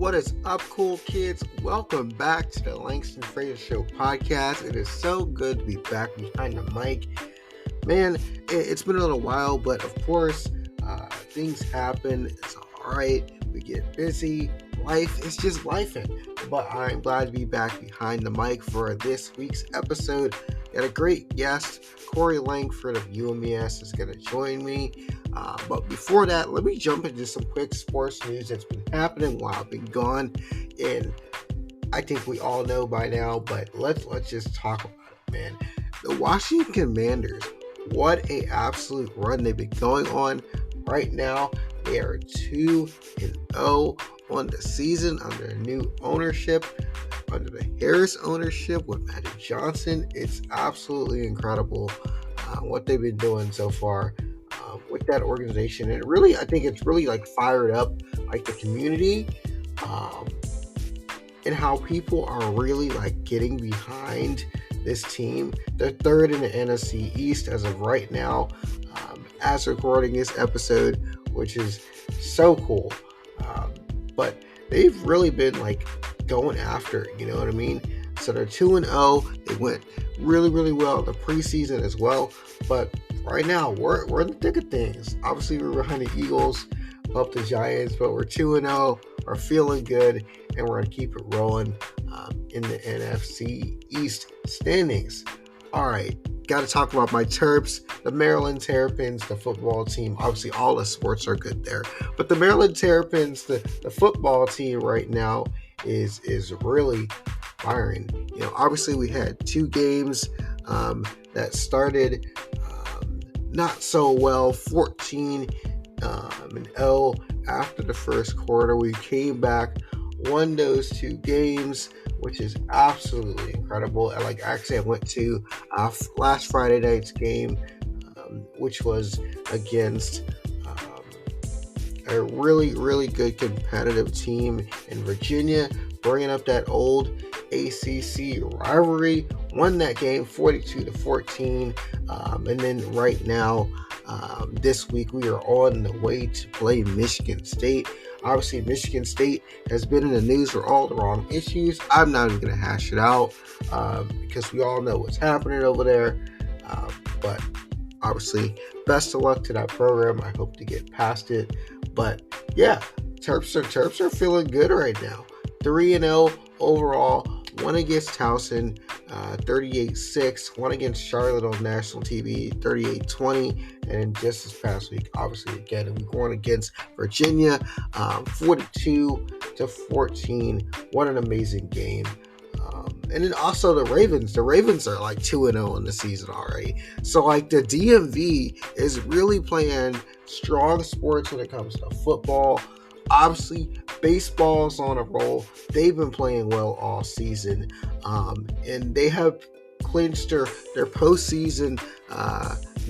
What is up, cool kids? Welcome back to the Langston Fraser Show podcast. It is so good to be back behind the mic. Man, it's been a little while, but of course, things happen. It's all right. We get busy. Life is just lifing. But I'm glad to be back behind the mic for this week's episode. Got a great guest. Cori Langford of UMES is going to join me. But before that, let me jump into some quick sports news that's been happening while I've been gone. And I think we all know by now, but let's just talk about it, man. The Washington Commanders, what a absolute run they've been going on right now. They are 2-0 on the season under new ownership, under the Harris ownership with Magic Johnson. It's absolutely incredible what they've been doing so far with that organization. And really, I think it's really fired up the community and how people are really getting behind this team. They're third in the NFC East as of right now, as recording this episode, which is so cool. But they've really been going after it, you know what I mean? So they're 2-0. They went really, really well in the preseason as well. But right now, we're in the thick of things. Obviously, we're behind the Eagles, up the Giants, but we're 2-0. We're feeling good, and we're going to keep it rolling in the NFC East standings. All right, got to talk about my Terps, the Maryland Terrapins, the football team. Obviously, all the sports are good there. But the Maryland Terrapins, the football team right now is really firing. You know, obviously, we had two games that started not so well, 14-0 after the first quarter. We came back, won those two games, which is absolutely incredible. And actually, I went to last Friday night's game, which was against a really, really good competitive team in Virginia, bringing up that old ACC rivalry. Won that game 42-14. And then right now, this week, we are on the way to play Michigan State. Obviously, Michigan State has been in the news for all the wrong issues. I'm not even going to hash it out because we all know what's happening over there. But obviously, best of luck to that program. I hope to get past it. But yeah, Terps are feeling good right now. 3-0 overall. One against Towson, 38-6. One against Charlotte on national TV, 38-20. And just this past week, obviously, again, we won against Virginia, 42-14. What an amazing game. And then also the Ravens. The Ravens are 2-0 in the season already. So the DMV is really playing strong sports when it comes to football. Obviously, baseball's on a roll. They've been playing well all season. And they have clinched their postseason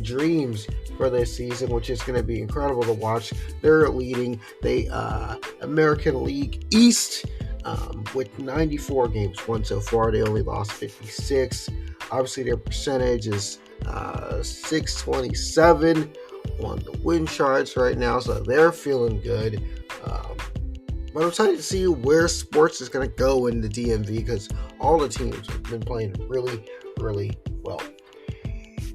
dreams for this season, which is going to be incredible to watch. They're leading the American League East with 94 games won so far. They only lost 56. Obviously, their percentage is 627 on the win charts right now, so they're feeling good. But I'm excited to see where sports is going to go in the DMV because all the teams have been playing really, really well.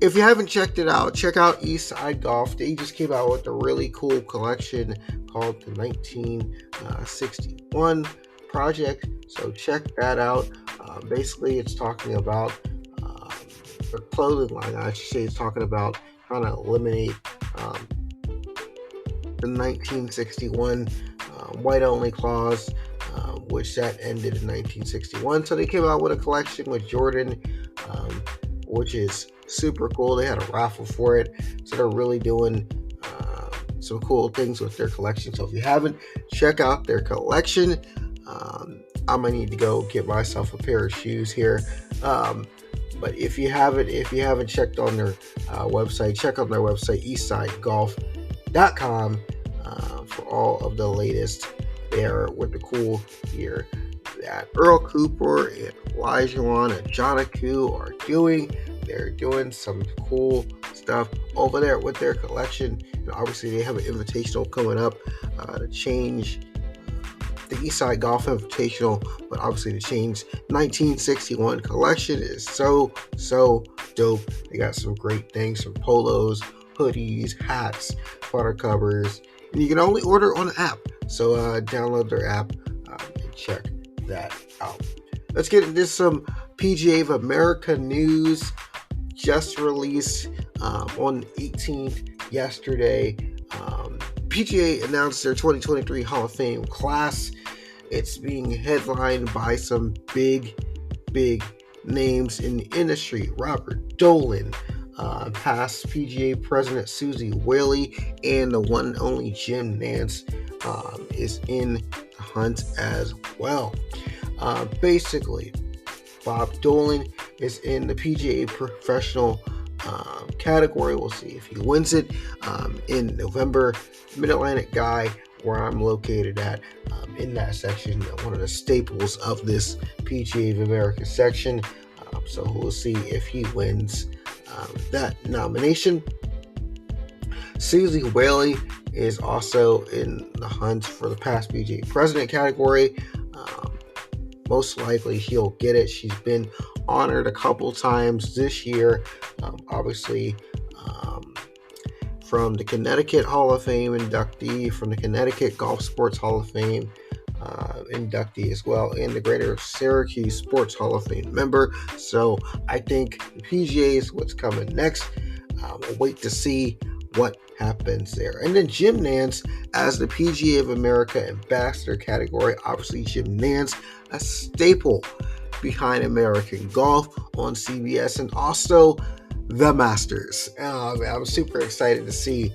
If you haven't checked it out, check out Eastside Golf. They just came out with a really cool collection called the 1961 Project. So check that out. Basically, it's talking about the clothing line. I should say it's talking about trying to eliminate the 1961 white-only clause, which that ended in 1961. So they came out with a collection with Jordan, which is super cool. They had a raffle for it, so they're really doing some cool things with their collection. So if you haven't, check out their collection. I'm gonna need to go get myself a pair of shoes here. But if you haven't checked on their website, check out their website, eastsidegolf.com, for all of the latest there with the cool gear that Earl Cooper and Elijah and Joniku are doing. They're doing some cool stuff over there with their collection. And obviously, they have an invitational coming up to change the Eastside Golf Invitational, but obviously the Chains 1961 collection is so dope. They got some great things, some polos, hoodies, hats, putter covers, and you can only order on the app. So download their app and check that out. Let's get into some PGA of America news. Just released on 18th yesterday. PGA announced their 2023 Hall of Fame class. It's being headlined by some big names in the industry. Robert Dolan, past PGA President Susie Whaley, and the one and only Jim Nance is in the hunt as well. Basically, Bob Dolan is in the PGA Professional category. We'll see if he wins it in November. Mid-Atlantic guy, where I'm located at, in that section, one of the staples of this PGA of America section. So we'll see if he wins that nomination. Susie Whaley is also in the hunt for the past PGA President category. Most likely she'll get it. She's been honored a couple times this year. Obviously, from the Connecticut Hall of Fame inductee, from the Connecticut Golf Sports Hall of Fame inductee as well, and the Greater Syracuse Sports Hall of Fame member. So I think the PGA is what's coming next. We'll wait to see what happens there. And then Jim Nance as the PGA of America Ambassador category. Obviously, Jim Nance, a staple behind American golf on CBS, and also the Masters. I'm super excited to see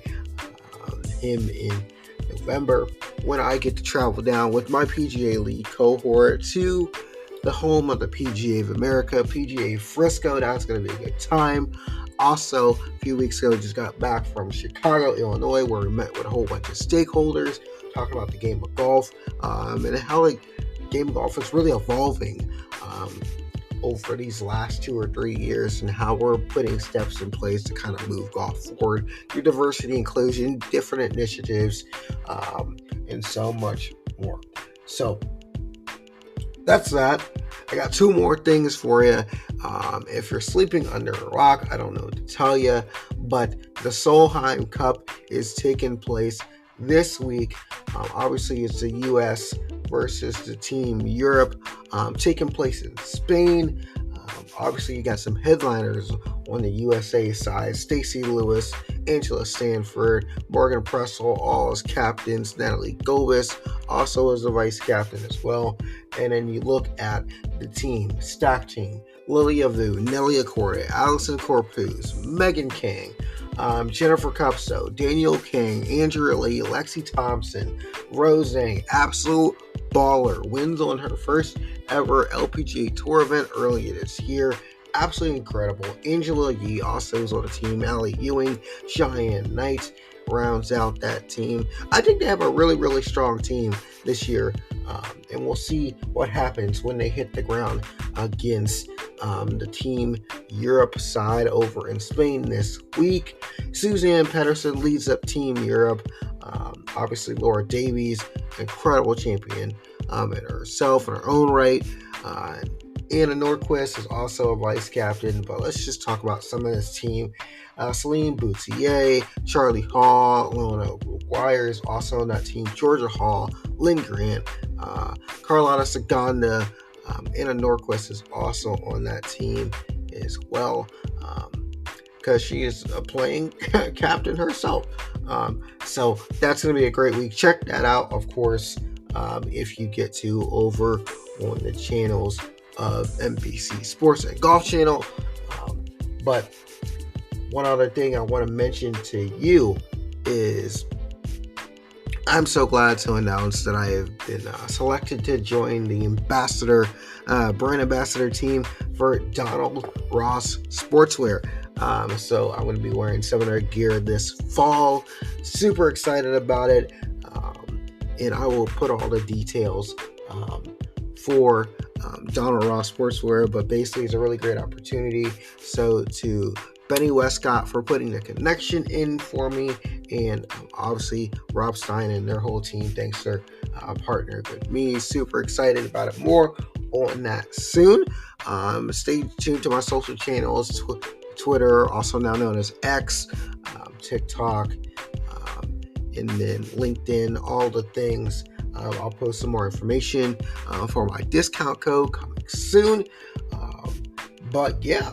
him in November when I get to travel down with my PGA League cohort to the home of the PGA of America, PGA Frisco. That's going to be a good time. Also, a few weeks ago, just got back from Chicago, Illinois, where we met with a whole bunch of stakeholders, talking about the game of golf, and how the game of golf is really evolving over these last 2 or 3 years, and how we're putting steps in place to kind of move golf forward through diversity, inclusion, different initiatives, and so much more. So that's that. I got 2 more things for you. If you're sleeping under a rock, I don't know what to tell you, but the Solheim Cup is taking place this week. Obviously, it's the U.S. versus the Team Europe, taking place in Spain. Obviously, you got some headliners on the USA side: Stacey Lewis, Angela Stanford, Morgan Pressel, all as captains. Natalie Gobis also as the vice captain as well. And then you look at the team, stack team: Lilia Vu, Nelly Accorda, Allison Corpuz, Megan King, Jennifer Cupso, Danielle King, Andrea Lee, Lexi Thompson, Rose Zhang, absolute baller, wins on her first ever LPGA Tour event earlier this year. Absolutely incredible. Angela Yee also is on the team. Allie Ewing, Cheyenne Knight rounds out that team. I think they have a really strong team this year, and we'll see what happens when they hit the ground against the Team Europe side over in Spain this week. Suzanne Pedersen leads up Team Europe. Obviously, Laura Davies, incredible champion in herself in her own right. Anna Nordquist is also a vice captain, but let's just talk about some of this team. Celine Boutier, Charlie Hall, Lona McGuire is also on that team. Georgia Hall, Lynn Grant, Carlotta Saganda, Anna Nordquist is also on that team as well, because she is playing captain herself. So that's going to be a great week. Check that out, of course, if you get to over on the channels of NBC Sports and Golf Channel. But one other thing I want to mention to you is I'm so glad to announce that I have been selected to join the brand ambassador team for Donald Ross Sportswear. So I'm going to be wearing some of their gear this fall. Super excited about it. And I will put all the details for Donald Ross Sportswear, but basically it's a really great opportunity. So to Benny Westcott for putting the connection in for me, and obviously Rob Stein and their whole team, thanks for partnered with me. Super excited about it. More on that soon. Stay tuned to my social channels, Twitter, also now known as X, TikTok, and then LinkedIn, all the things. I'll post some more information for my discount code coming soon. But yeah,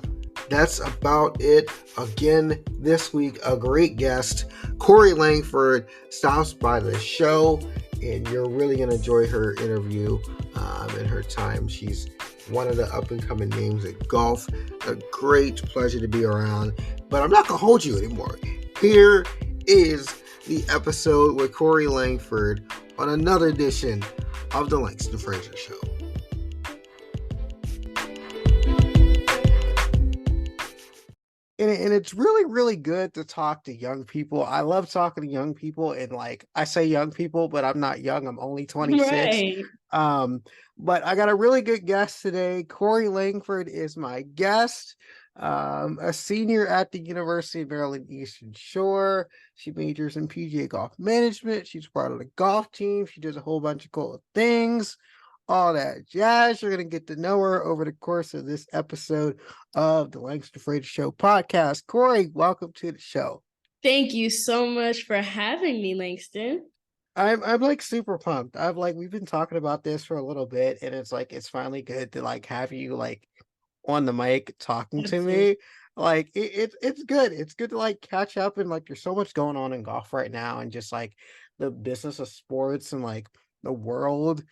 that's about it. Again, this week, a great guest, Cori Langford, stops by the show, and you're really going to enjoy her interview and her time. She's one of the up-and-coming names at golf. A great pleasure to be around. But I'm not going to hold you anymore. Here is the episode with Cori Langford on another edition of The Langston Fraser Show. And it's really, really good to talk to young people. I love talking to young people, and like I say young people, but I'm not young. I'm only 26. Right. But I got a really good guest today. Cori Langford is my guest. A senior at the University of Maryland Eastern Shore. She majors in PGA golf management. She's part of the golf team. She does a whole bunch of cool things, all that jazz. You're going to get to know her over the course of this episode of the Langston Fraser Show podcast. Cori, welcome to the show. Thank you so much for having me, Langston. I'm like super pumped. We've been talking about this for a little bit, and it's finally good to like have you like on the mic talking to Absolutely. me. Like it's good. It's good to like catch up, and like there's so much going on in golf right now, and just like the business of sports and like the world.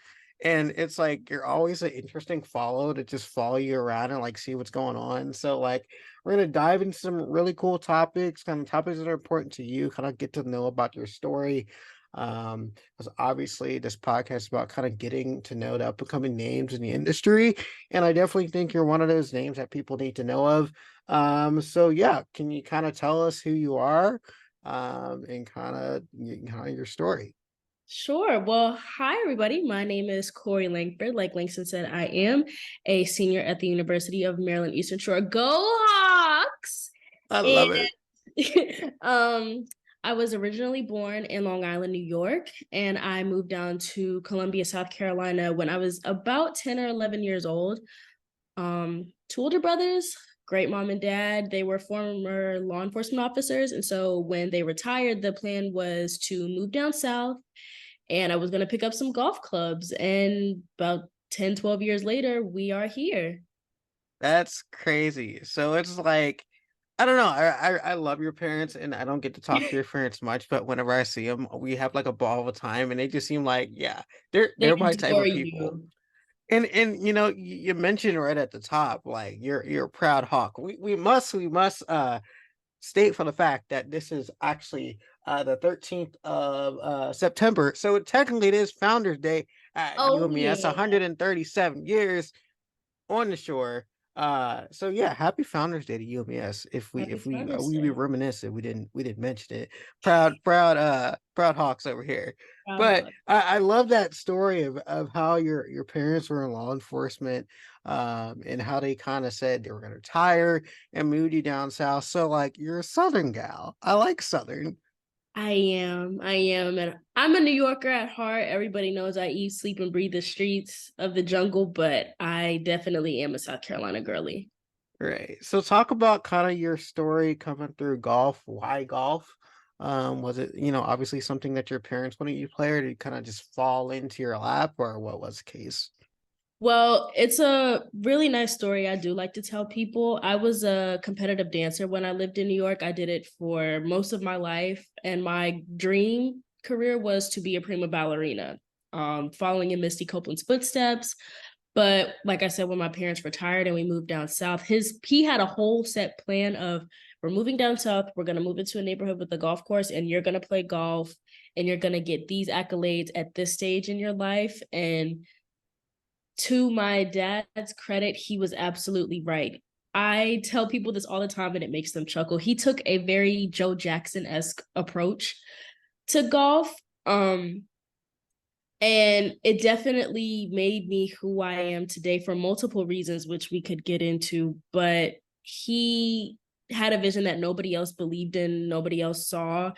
And it's like you're always an interesting follow to just follow you around and like see what's going on. So like we're gonna dive into some really cool topics, kind of topics that are important to you, kind of get to know about your story. Because obviously this podcast is about kind of getting to know the up and coming names in the industry, and I definitely think you're one of those names that people need to know of. So yeah, can you kind of tell us who you are, and kind of your story? Sure. Well, hi, everybody. My name is Cori Langford. Like Langston said, I am a senior at the University of Maryland Eastern Shore. Go Hawks! I And love it. I was originally born in Long Island, New York, and I moved down to Columbia, South Carolina when I was about 10 or 11 years old. Two older brothers, great mom and dad. They were former law enforcement officers. And so when they retired, the plan was to move down south, and I was going to pick up some golf clubs. And about 10, 12 years later, we are here. That's crazy. So it's like I don't know. I love your parents, and I don't get to talk to your parents much, but whenever I see them, we have like a ball of a time, and they just seem like yeah, They they're my type adore of people. you. And you know, you mentioned right at the top, like you're a proud hawk. We must state for the fact that this is actually the 13th of September. So technically it is Founders Day at Oh, UME. That's yeah. 137 years on the shore. So yeah, happy Founders Day to UMS. If we Happy if we Father's we be Day. reminiscent, we didn't mention it. Proud Hawks over here. Proud But Hawk. I love that story of how your parents were in law enforcement, and how they kind of said they were gonna retire and moved you down south. So like you're a Southern gal. I like Southern. I am. I am. And I'm a New Yorker at heart. Everybody knows I eat, sleep, and breathe the streets of the jungle, but I definitely am a South Carolina girly. Right. So talk about kind of your story coming through golf. Why golf? Was it, obviously something that your parents wanted you to play, or did it kind of just fall into your lap, or what was the case? Well, it's a really nice story I do like to tell people. I was a competitive dancer when I lived in New York. I did it for most of my life, and my dream career was to be a prima ballerina, following in Misty Copeland's footsteps. But like I said, when my parents retired and we moved down south, he had a whole set plan of we're moving down south, we're gonna move into a neighborhood with a golf course, and you're gonna play golf, and you're gonna get these accolades at this stage in your life. And to my dad's credit, he was absolutely right. I tell people this all the time and it makes them chuckle. He took a very Joe Jackson-esque approach to golf. And it definitely made me who I am today for multiple reasons, which we could get into. But he had a vision that nobody else believed in, nobody else saw.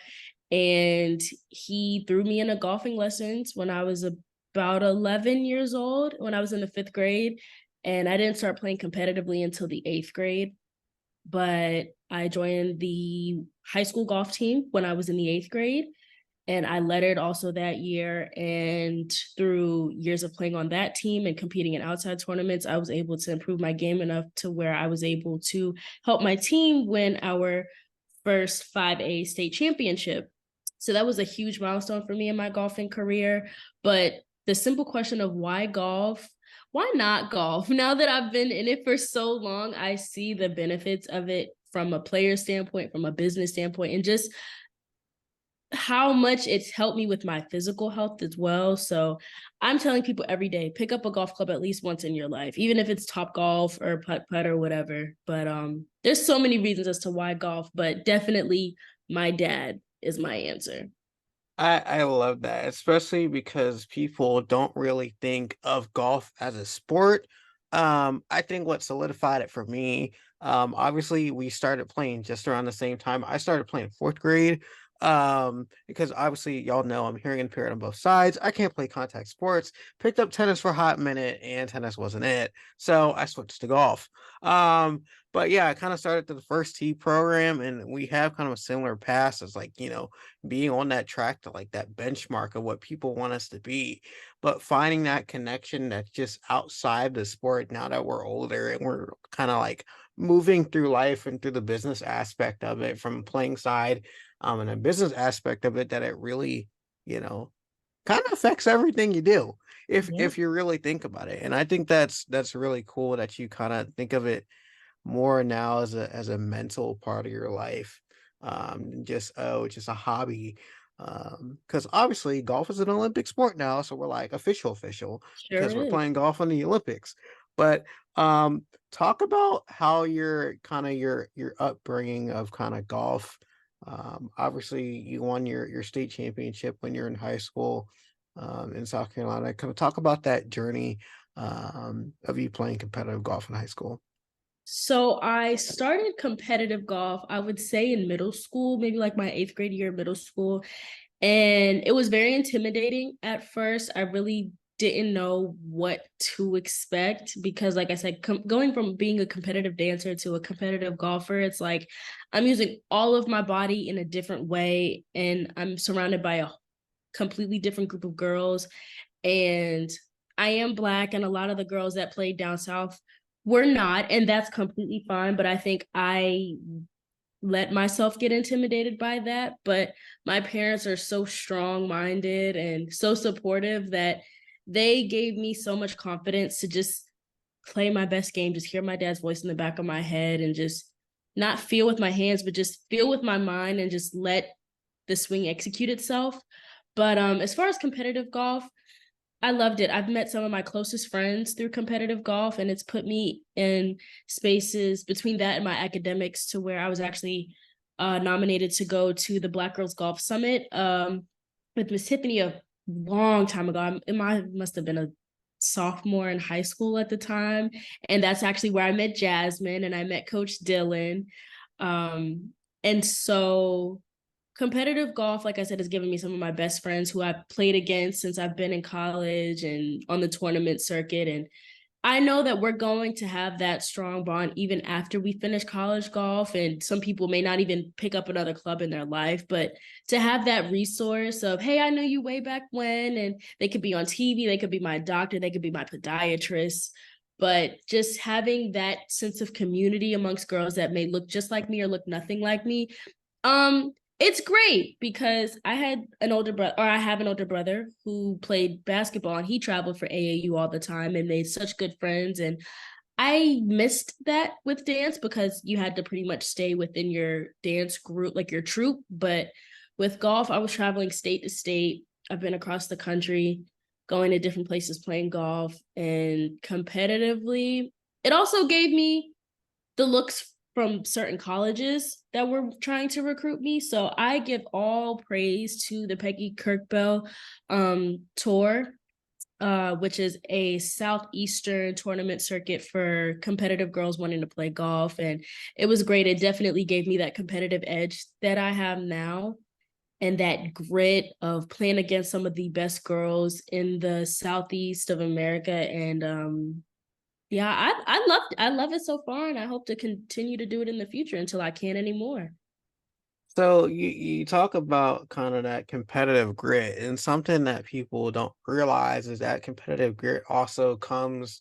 and he threw me into golfing lessons when I was about 11 years old, when I was in the 5th grade. And I didn't start playing competitively until the 8th grade. But I joined the high school golf team when I was in the 8th grade. And I lettered also that year. And through years of playing on that team and competing in outside tournaments, I was able to improve my game enough to where I was able to help my team win our first 5A state championship. So that was a huge milestone for me in my golfing career. But the simple question of why golf, why not golf? Now that I've been in it for so long, I see the benefits of it from a player standpoint, from a business standpoint, and just how much it's helped me with my physical health as well. So I'm telling people every day, pick up a golf club at least once in your life, even if it's Top Golf or Putt Putt or whatever. But there's so many reasons as to why golf, but definitely my dad is my answer. I love that, especially because people don't really think of golf as a sport. I think what solidified it for me, obviously we started playing just around the same time. I started playing fourth grade. Because obviously y'all know I'm hearing impaired on both sides. I can't play contact sports. Picked up tennis for a hot minute and tennis wasn't it. So I switched to golf. But yeah, I kind of started the first tee program and we have kind of a similar path as like, being on that track to like that benchmark of what people want us to be, but finding that connection that's just outside the sport now that we're older and we're kind of like moving through life and through the business aspect of it from playing side, and a business aspect of it that it really, you know, kind of affects everything you do Yep. if you really think about it. And I think that's really cool that you kind of think of it more now as a mental part of your life, just just a hobby. Because obviously golf is an Olympic sport now, so we're like official Sure because we're is. playing golf in the Olympics. But talk about how your kind of your upbringing of kind of golf. Obviously you won your state championship when you're in high school, in South Carolina. Kind of talk about that journey, of you playing competitive golf in high school. So I started competitive golf, I would say in middle school, maybe like my 8th grade year of middle school. And it was very intimidating at first. I really didn't know what to expect because, like I said, going from being a competitive dancer to a competitive golfer, it's like I'm using all of my body in a different way. And I'm surrounded by a completely different group of girls. And I am Black, and a lot of the girls that played down south were not. And that's completely fine. But I think I let myself get intimidated by that. But my parents are so strong minded and so supportive that they gave me so much confidence to just play my best game, just hear my dad's voice in the back of my head and just not feel with my hands, but just feel with my mind and just let the swing execute itself. But as far as competitive golf, I loved it. I've met some of my closest friends through competitive golf, and it's put me in spaces between that and my academics to where I was actually nominated to go to the Black Girls Golf Summit with Miss Tiffany a long time ago. I must have been a sophomore in high school at the time, and that's actually where I met Jasmine and I met Coach Dylan. And so competitive golf, like I said, has given me some of my best friends who I've played against since I've been in college and on the tournament circuit. And I know that we're going to have that strong bond even after we finish college golf. And some people may not even pick up another club in their life, but to have that resource of, hey, I know you way back when, and they could be on TV, they could be my doctor, they could be my podiatrist. But just having that sense of community amongst girls that may look just like me or look nothing like me, it's great because I had an older brother, or I have an older brother who played basketball and he traveled for AAU all the time and made such good friends. And I missed that with dance because you had to pretty much stay within your dance group, like your troop. But with golf, I was traveling state to state. I've been across the country, going to different places playing golf and competitively. It also gave me the looks from certain colleges that were trying to recruit me. So I give all praise to the Peggy Kirkbell tour, which is a southeastern tournament circuit for competitive girls wanting to play golf. And it was great. It definitely gave me that competitive edge that I have now. and that grit of playing against some of the best girls in the southeast of America. And yeah, I love it so far, and I hope to continue to do it in the future until I can't anymore. So you talk about kind of that competitive grit, and something that people don't realize is that competitive grit also comes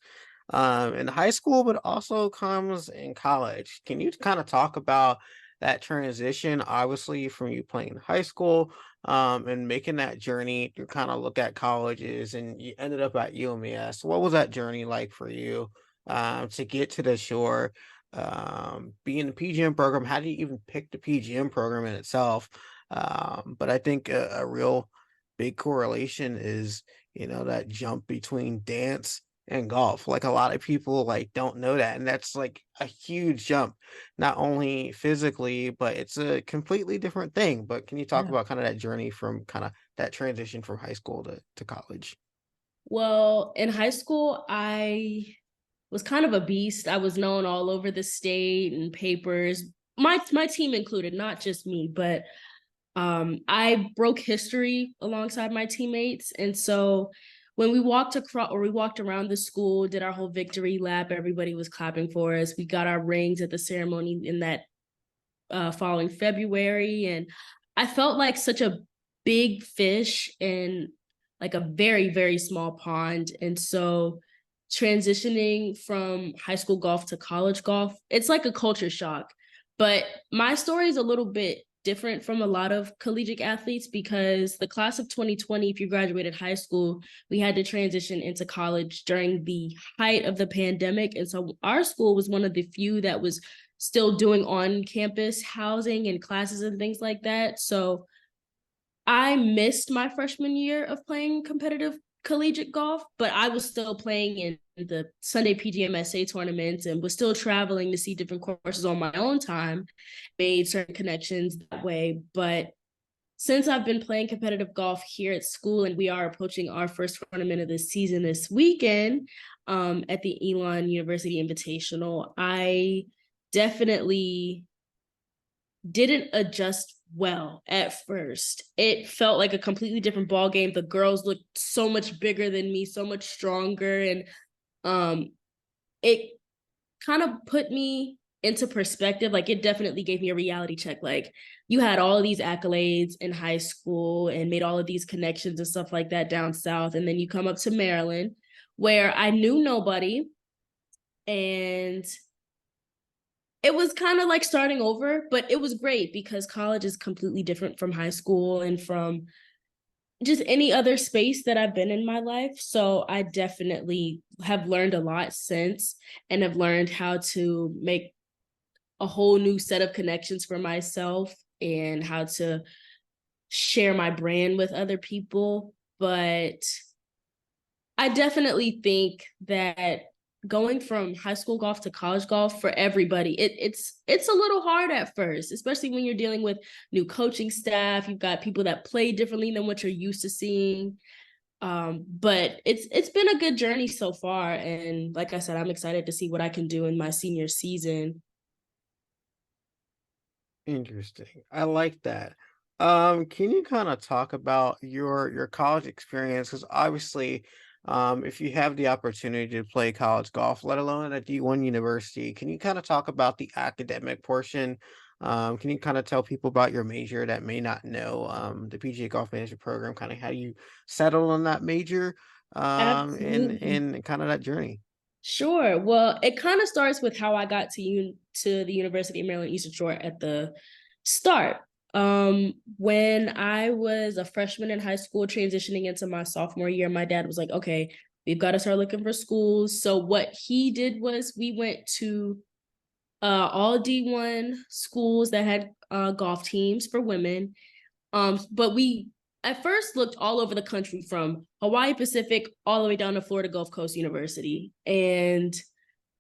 in high school, but also comes in college. Can you kind of talk about that transition, obviously, from you playing in high school, and making that journey to kind of look at colleges, and you ended up at UMES. What was that journey like for you to get to the shore? Being the PGM program, how do you even pick the PGM program in itself? But I think a real big correlation is, that jump between dance and golf. Like a lot of people like don't know that. And that's like a huge jump, not only physically, but it's a completely different thing. But can you talk Yeah. about kind of that journey from kind of that transition from high school to college? Well, in high school, I was kind of a beast. I was known all over the state and papers. My team included, not just me, but I broke history alongside my teammates. And so when we walked across or we walked around the school, did our whole victory lap, everybody was clapping for us. We got our rings at the ceremony in that following February. And I felt like such a big fish in like a very, very small pond. And so transitioning from high school golf to college golf, it's like a culture shock. But my story is a little bit different from a lot of collegiate athletes because the class of 2020, if you graduated high school, we had to transition into college during the height of the pandemic. And so our school was one of the few that was still doing on campus housing and classes and things like that. So I missed my freshman year of playing competitive collegiate golf, but I was still playing in the Sunday PGMSA tournaments and was still traveling to see different courses on my own time, made certain connections that way. But since I've been playing competitive golf here at school and we are approaching our first tournament of the season this weekend at the Elon University Invitational, I definitely didn't adjust well at first. It felt like a completely different ball game. The girls looked so much bigger than me, so much stronger, and um, it kind of put me into perspective. Like it definitely gave me a reality check. Like you had all of these accolades in high school and made all of these connections and stuff like that down south, and then you come up to Maryland, where I knew nobody, and it was kind of like starting over, but it was great because college is completely different from high school and from just any other space that I've been in my life. So I definitely have learned a lot since and have learned how to make a whole new set of connections for myself and how to share my brand with other people. But I definitely think that going from high school golf to college golf for everybody, it's a little hard at first, especially when you're dealing with new coaching staff. You've got people that play differently than what you're used to seeing. But it's been a good journey so far, and like I said, I'm excited to see what I can do in my senior season. Interesting. I like that. Can you kind of talk about your college experience? Because obviously, if you have the opportunity to play college golf, let alone at a D1 university, can you kind of talk about the academic portion? Can you kind of tell people about your major that may not know the PGA Golf Management Program, kind of how you settled on that major, Absolutely. and kind of that journey? Sure. Well, it kind of starts with how I got to the University of Maryland Eastern Shore at the start. When I was a freshman in high school, transitioning into my sophomore year, my dad was like, "Okay, we've got to start looking for schools." So what he did was we went to all D1 schools that had golf teams for women. But we at first looked all over the country from Hawaii Pacific all the way down to Florida Gulf Coast University. And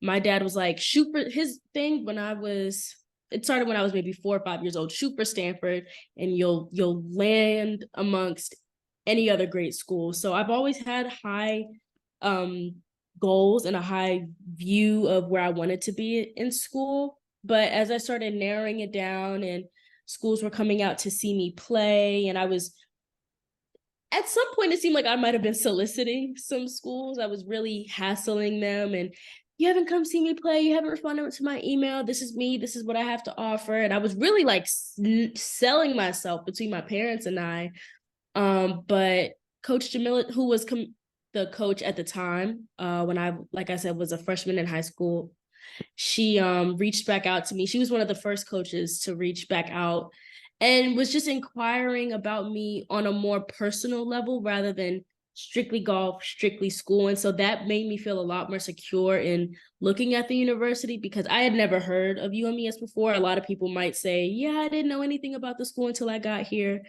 my dad was like, shoot for his thing it started when I was maybe 4 or 5 years old, shoot for Stanford and you'll land amongst any other great school. So I've always had high um goals and a high view of where I wanted to be in school. But as I started narrowing it down and schools were coming out to see me play. And I was, at some point, it seemed like I might have been soliciting some schools. I was really hassling them and, you haven't come see me play. You haven't responded to my email. This is me. This is what I have to offer. And I was really like selling myself between my parents and I. But Coach Jamila, who was the coach at the time, when I, like I said, was a freshman in high school, she reached back out to me. She was one of the first coaches to reach back out and was just inquiring about me on a more personal level rather than strictly golf, strictly school. And so that made me feel a lot more secure in looking at the university, because I had never heard of UMES before. A lot of people might say, yeah, I didn't know anything about the school until I got here.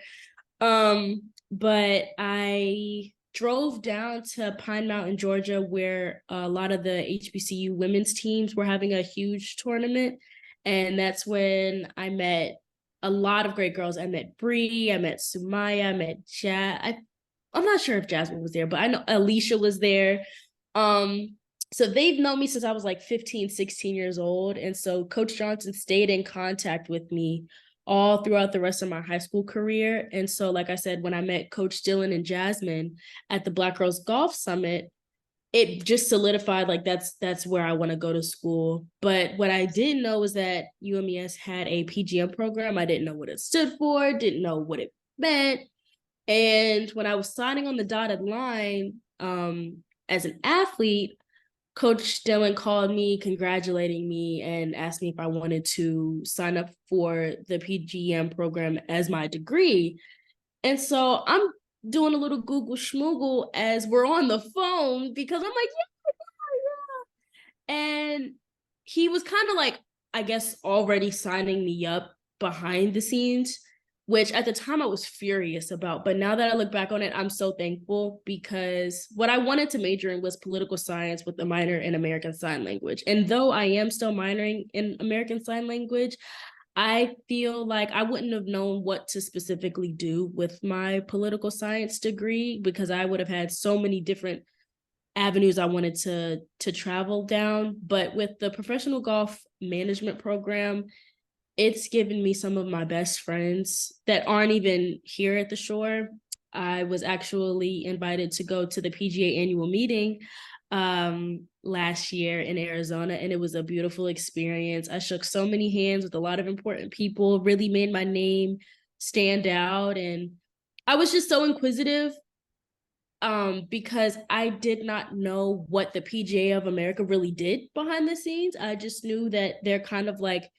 But I drove down to Pine Mountain, Georgia, where a lot of the HBCU women's teams were having a huge tournament. And that's when I met a lot of great girls. I met Bree, I met Sumaya, I met I'm not sure if Jasmine was there, but I know Alicia was there. So they've known me since I was like 15, 16 years old. And so Coach Johnson stayed in contact with me all throughout the rest of my high school career. And so, like I said, when I met Coach Dylan and Jasmine at the Black Girls Golf Summit, it just solidified like that's where I want to go to school. But what I didn't know was that UMES had a PGM program. I didn't know what it stood for, didn't know what it meant. And when I was signing on the dotted line, as an athlete, Coach Dylan called me, congratulating me, and asked me if I wanted to sign up for the PGM program as my degree. And so I'm doing a little Google schmoogle as we're on the phone, because I'm like, yeah. And he was kind of like, I guess, already signing me up behind the scenes, which at the time I was furious about. But now that I look back on it, I'm so thankful, because what I wanted to major in was political science with a minor in American Sign Language. And though I am still minoring in American Sign Language, I feel like I wouldn't have known what to specifically do with my political science degree, because I would have had so many different avenues I wanted to travel down. But with the professional golf management program, it's given me some of my best friends that aren't even here at the shore. I was actually invited to go to the PGA annual meeting last year in Arizona, and it was a beautiful experience. I shook so many hands with a lot of important people, really made my name stand out. And I was just so inquisitive, because I did not know what the PGA of America really did behind the scenes. I just knew that they're kind of like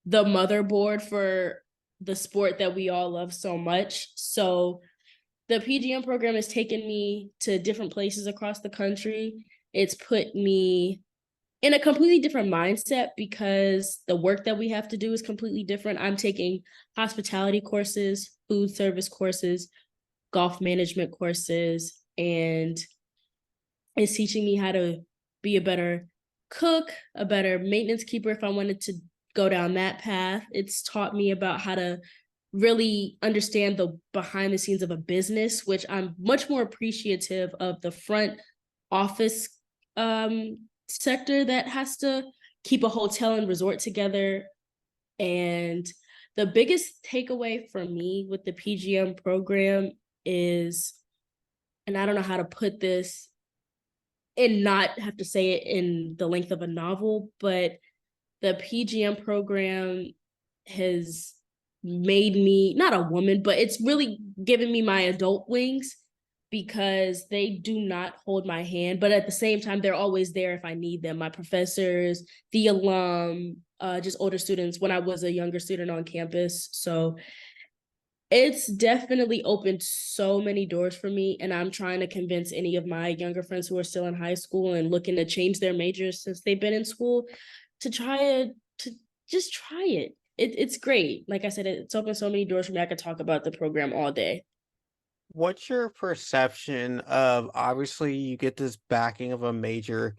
the motherboard for the sport that we all love so much. So the PGM program has taken me to different places across the country. It's put me in a completely different mindset, because the work that we have to do is completely different. I'm taking hospitality courses, food service courses, golf management courses, and it's teaching me how to be a better cook, a better maintenance keeper if I wanted to go down that path. It's taught me about how to really understand the behind the scenes of a business, which I'm much more appreciative of the front office sector that has to keep a hotel and resort together. And the biggest takeaway for me with the PGM program is, and I don't know how to put this and not have to say it in the length of a novel, but the PGM program has made me not a woman, but it's really given me my adult wings, because they do not hold my hand, but at the same time, they're always there if I need them. My professors, the alum, just older students when I was a younger student on campus. So it's definitely opened so many doors for me, and I'm trying to convince any of my younger friends who are still in high school and looking to change their majors since they've been in school to just try it. It's great. Like I said, it's opened so many doors for me. I could talk about the program all day. What's your perception of, obviously you get this backing of a major,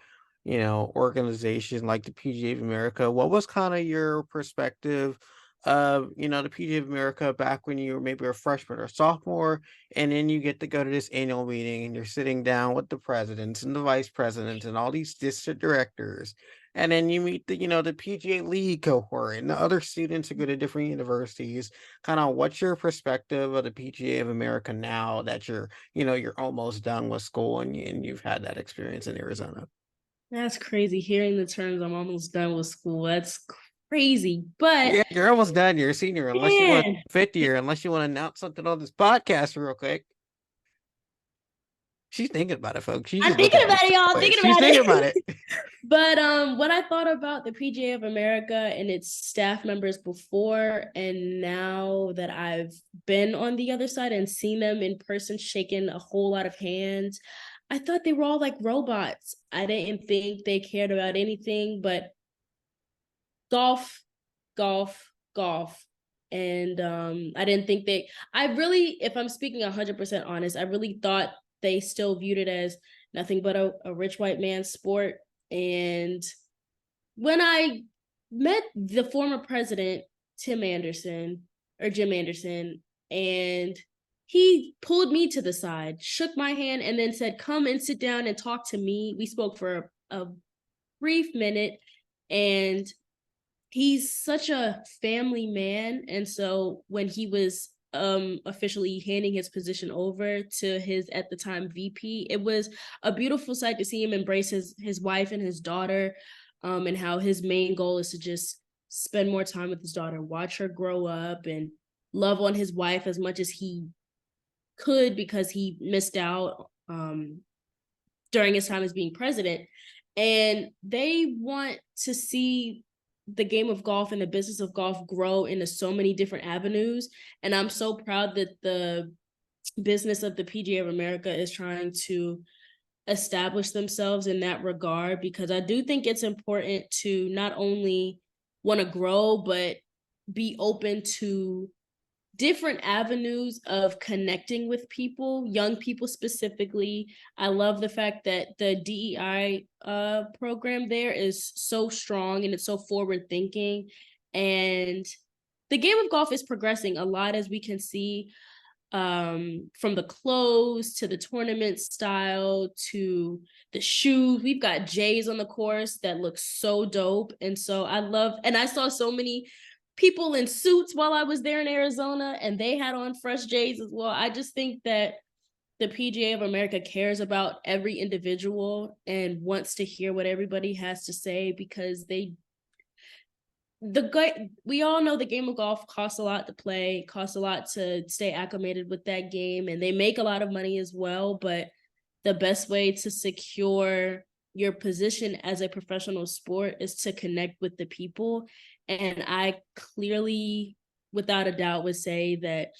organization like the PGA of America. What was kind of your perspective of, the PGA of America back when you were maybe a freshman or sophomore, and then you get to go to this annual meeting and you're sitting down with the presidents and the vice presidents and all these district directors, And then you meet the PGA League cohort and the other students who go to different universities. Kind of what's your perspective of the PGA of America now that you're almost done with school and you've had that experience in Arizona? That's crazy. Hearing the terms "I'm almost done with school," that's crazy. But Yeah, you're almost done. You're a senior, unless you want man, to fifth year, unless you want to announce something on this podcast real quick. She's thinking about it, folks. She's I'm just thinking looking at me about it, y'all. I'm sideways. thinking She's about thinking about it. it. But what I thought about the PGA of America and its staff members before, and now that I've been on the other side and seen them in person shaking a whole lot of hands, I thought they were all like robots. I didn't think they cared about anything but golf, golf, golf. And I didn't think I really, if I'm speaking 100% honest, I really thought they still viewed it as nothing but a rich white man's sport. And when I met the former president, Tim Anderson or Jim Anderson, and he pulled me to the side, shook my hand, and then said, "Come and sit down and talk to me." We spoke for a brief minute, and he's such a family man. And so when he was officially handing his position over to his at the time VP, it was a beautiful sight to see him embrace his wife and his daughter, and how his main goal is to just spend more time with his daughter, watch her grow up, and love on his wife as much as he could because he missed out during his time as being president. And they want to see the game of golf and the business of golf grow into so many different avenues. And I'm so proud that the business of the PGA of America is trying to establish themselves in that regard, because I do think it's important to not only want to grow, but be open to different avenues of connecting with people, young people specifically. I love the fact that the DEI program there is so strong and it's so forward thinking. And the game of golf is progressing a lot, as we can see, from the clothes to the tournament style to the shoes. We've got J's on the course that look so dope. And so I love, and I saw so many people in suits while I was there in Arizona, and they had on fresh J's as well. I just think that the PGA of America cares about every individual and wants to hear what everybody has to say, because we all know the game of golf costs a lot to play, costs a lot to stay acclimated with that game, and they make a lot of money as well. But the best way to secure your position as a professional sport is to connect with the people. And I clearly, without a doubt, would say that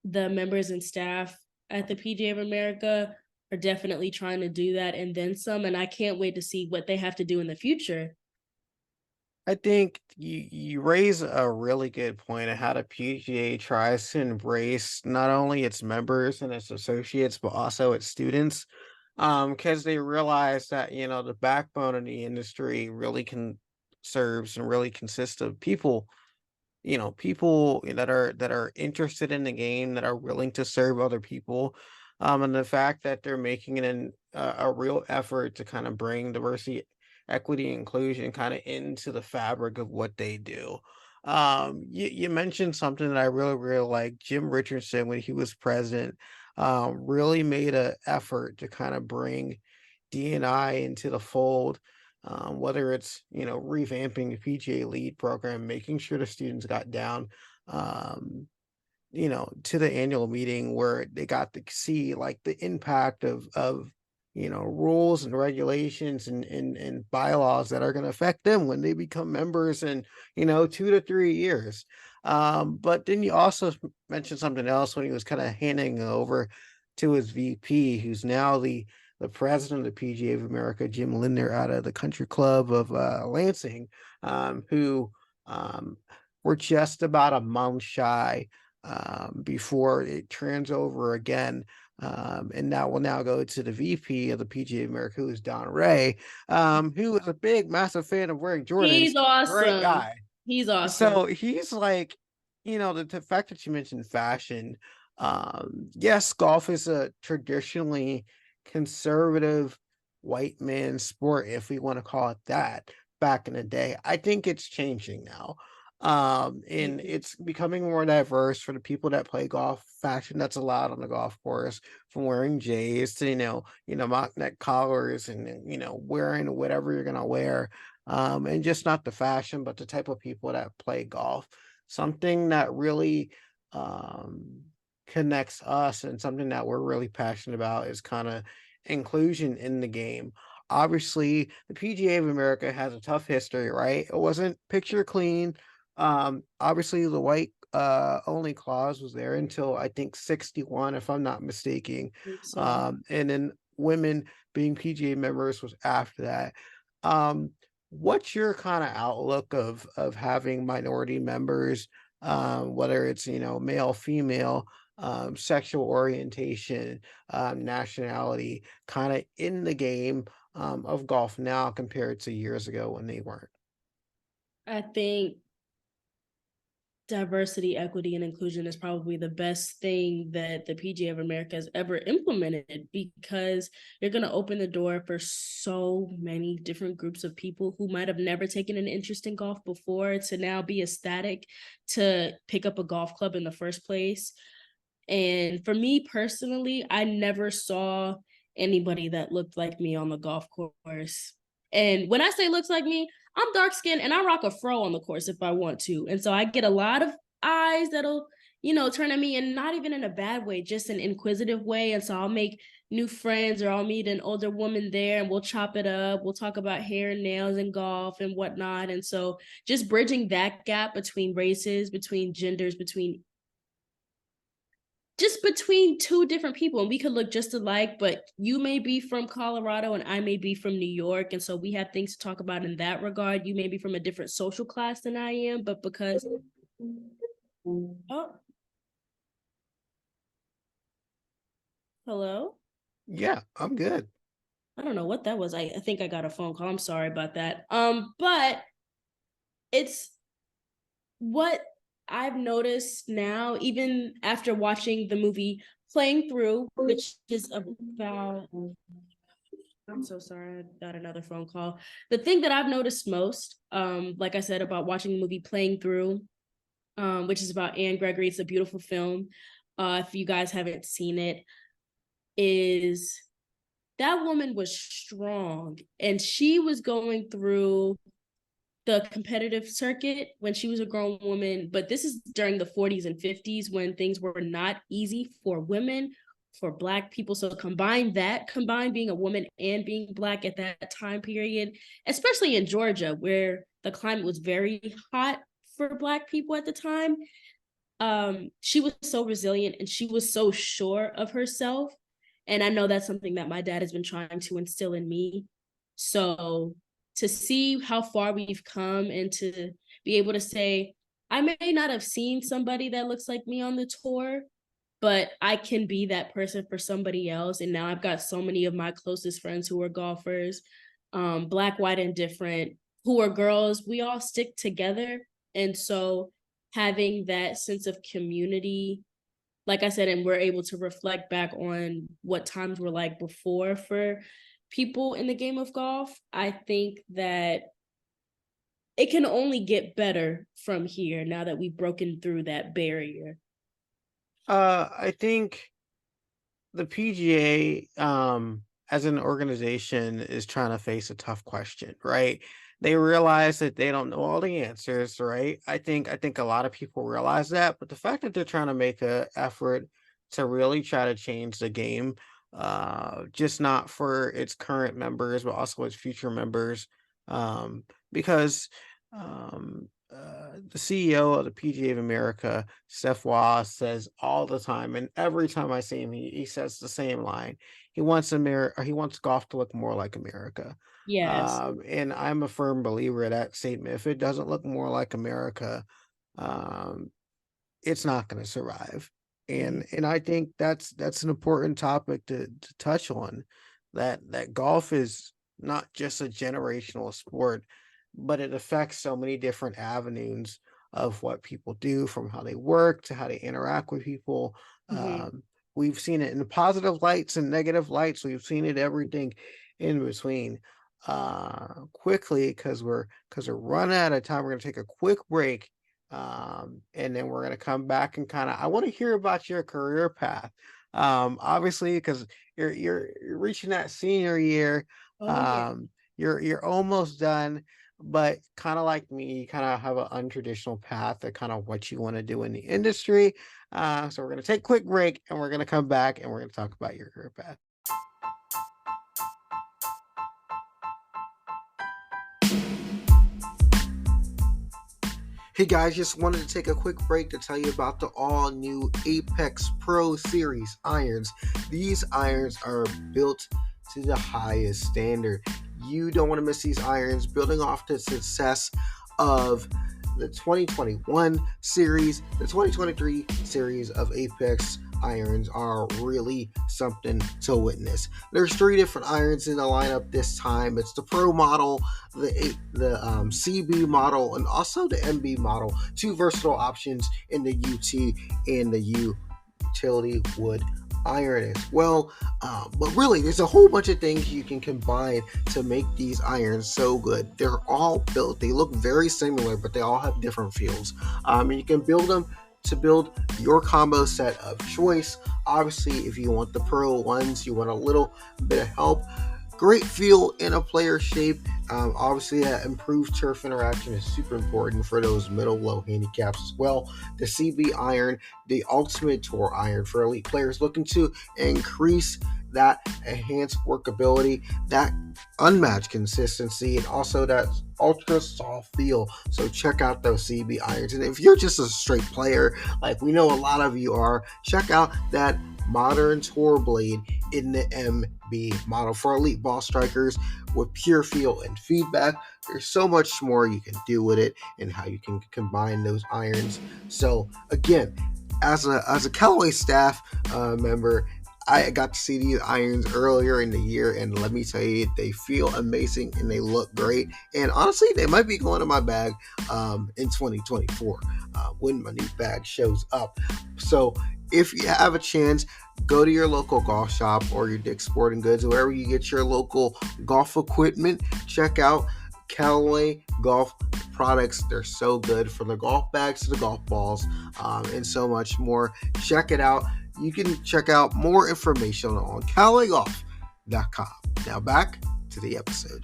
the members and staff at the PGA of America are definitely trying to do that and then some. And I can't wait to see what they have to do in the future. I think you raise a really good point of how the PGA tries to embrace not only its members and its associates, but also its students. Because they realize that, the backbone of the industry really can serves and really consists of people that are interested in the game, that are willing to serve other people, and the fact that they're making a real effort to kind of bring diversity, equity, inclusion kind of into the fabric of what they do. You mentioned something that I really really like. Jim Richardson, when he was president, really made a effort to kind of bring D&I into the fold, whether it's revamping the PGA lead program, making sure the students got down, um, to the annual meeting where they got to see like the impact of rules and regulations and bylaws that are going to affect them when they become members in 2 to 3 years. But then you also mentioned something else when he was kind of handing over to his VP, who's now the president of the PGA of America, Jim Lindner, out of the Country Club of Lansing, who were just about a month shy before it turns over again. And that will now go to the VP of the PGA of America, who is Don Ray, who is a big, massive fan of wearing Jordans. He's Great awesome. guy. He's awesome. So he's like, the fact that you mentioned fashion, yes, golf is a traditionally conservative white man sport, if we want to call it that. back in the day. I think it's changing now. And Mhm. it's becoming more diverse for the people that play golf, fashion that's allowed on the golf course, from wearing J's to, mock neck collars and, wearing whatever you're gonna wear. And just not the fashion, but the type of people that play golf. Something that really um connects us and something that we're really passionate about is kind of inclusion in the game. Obviously, the PGA of America has a tough history, right? It wasn't picture clean. Obviously, the white only clause was there until I think 61, if I'm not mistaken. So And then women being PGA members was after that. Um, what's your kind of outlook of having minority members, whether it's male, female, sexual orientation, nationality, kind of in the game of golf now compared to years ago when they weren't? I think diversity, equity, and inclusion is probably the best thing that the PGA of America has ever implemented, because you're going to open the door for so many different groups of people who might have never taken an interest in golf before to now be ecstatic to pick up a golf club in the first place. And for me personally, I never saw anybody that looked like me on the golf course. And when I say looks like me, I'm dark skinned and I rock a fro on the course if I want to. And so I get a lot of eyes that'll, turn at me, and not even in a bad way, just an inquisitive way. And so I'll make new friends, or I'll meet an older woman there and we'll chop it up. We'll talk about hair and nails and golf and whatnot. And so just bridging that gap between races, between genders, between two different people, and we could look just alike, but you may be from Colorado and I may be from New York, and so we have things to talk about in that regard. You may be from a different social class than I am, but because oh, hello, Yeah, I'm good. I don't know what that was. I think I got a phone call. I'm sorry about that. But it's what I've noticed now, even after watching the movie Playing Through, which is about, I'm so sorry, I got another phone call. The thing that I've noticed most, like I said, about watching the movie Playing Through, which is about Anne Gregory, it's a beautiful film. If you guys haven't seen it, is that woman was strong and she was going through the competitive circuit when she was a grown woman, but this is during the 40s and 50s when things were not easy for women, for Black people. So combine being a woman and being Black at that time period, especially in Georgia, where the climate was very hot for Black people at the time. She was so resilient and she was so sure of herself. And I know that's something that my dad has been trying to instill in me. So to see how far we've come and to be able to say, I may not have seen somebody that looks like me on the tour, but I can be that person for somebody else. And now I've got so many of my closest friends who are golfers, Black, white, and different, who are girls. We all stick together. And so having that sense of community, like I said, and we're able to reflect back on what times were like before for people in the game of golf, I think that it can only get better from here now that we've broken through that barrier. I think the PGA, as an organization, is trying to face a tough question, right? They realize that they don't know all the answers, right? I think a lot of people realize that, but the fact that they're trying to make a effort to really try to change the game, just not for its current members, but also its future members, because the CEO of the PGA of America, Steph Waugh, says all the time, and every time I see him, he says the same line. He wants America, he wants golf to look more like America. Yes. And I'm a firm believer of that statement. If it doesn't look more like America, um, it's not going to survive. And I think that's an important topic to touch on, that golf is not just a generational sport, but it affects so many different avenues of what people do, from how they work to how they interact with people. Mm-hmm. We've seen it in positive lights and negative lights. We've seen it everything in between. quickly because we're running out of time. We're gonna take a quick break, and then we're gonna come back and kind of. I want to hear about your career path. Obviously, because you're reaching that senior year. Oh yeah. You're almost done, but kind of like me, you kind of have an untraditional path of kind of what you want to do in the industry. So we're gonna take a quick break, and we're gonna come back, and we're gonna talk about your career path. Hey guys, just wanted to take a quick break to tell you about the all new Apex Pro Series irons. These irons are built to the highest standard. You don't want to miss these irons. Building off the success of the 2021 series, the 2023 series of Apex irons are really something to witness. There's 3 different irons in the lineup this time. It's the Pro model, the CB model, and also the MB model. 2 versatile options in the UT and the utility wood iron as well. But really, there's a whole bunch of things you can combine to make these irons so good. They're all built, they look very similar, but they all have different feels. And you can build them to build your combo set of choice. Obviously, if you want the pro ones, you want a little bit of help. Great feel in a player shape. Obviously, that improved turf interaction is super important for those middle low handicaps as well. The CB iron, the ultimate tour iron for elite players looking to increase that enhanced workability, that unmatched consistency, and also that ultra soft feel. So check out those CB irons. And if you're just a straight player, like we know a lot of you are, check out that modern tour blade in the MB model for elite ball strikers with pure feel and feedback. There's so much more you can do with it and how you can combine those irons. So again, as a Callaway staff member, I got to see these irons earlier in the year, and let me tell you, they feel amazing and they look great. And honestly, they might be going in my bag in 2024 when my new bag shows up. So if you have a chance, go to your local golf shop or your Dick's Sporting Goods, wherever you get your local golf equipment. Check out Callaway golf products. They're so good, from the golf bags to the golf balls, and so much more. Check it out. You can check out more information on CallawayGolf.com. Now back to the episode.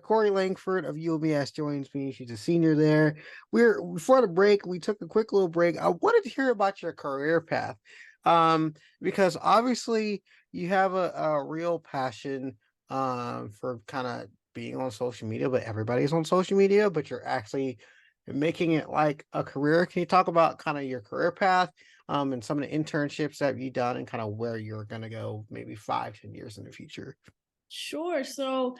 Cori Langford of UMES joins me. She's a senior there. We're before the break. We took a quick little break. I wanted to hear about your career path, because obviously you have a real passion for kind of being on social media. But everybody's on social media, but you're actually making it like a career. Can you talk about kind of your career path, and some of the internships that you've done, and kind of where you're gonna go maybe 5-10 years in the future? Sure. So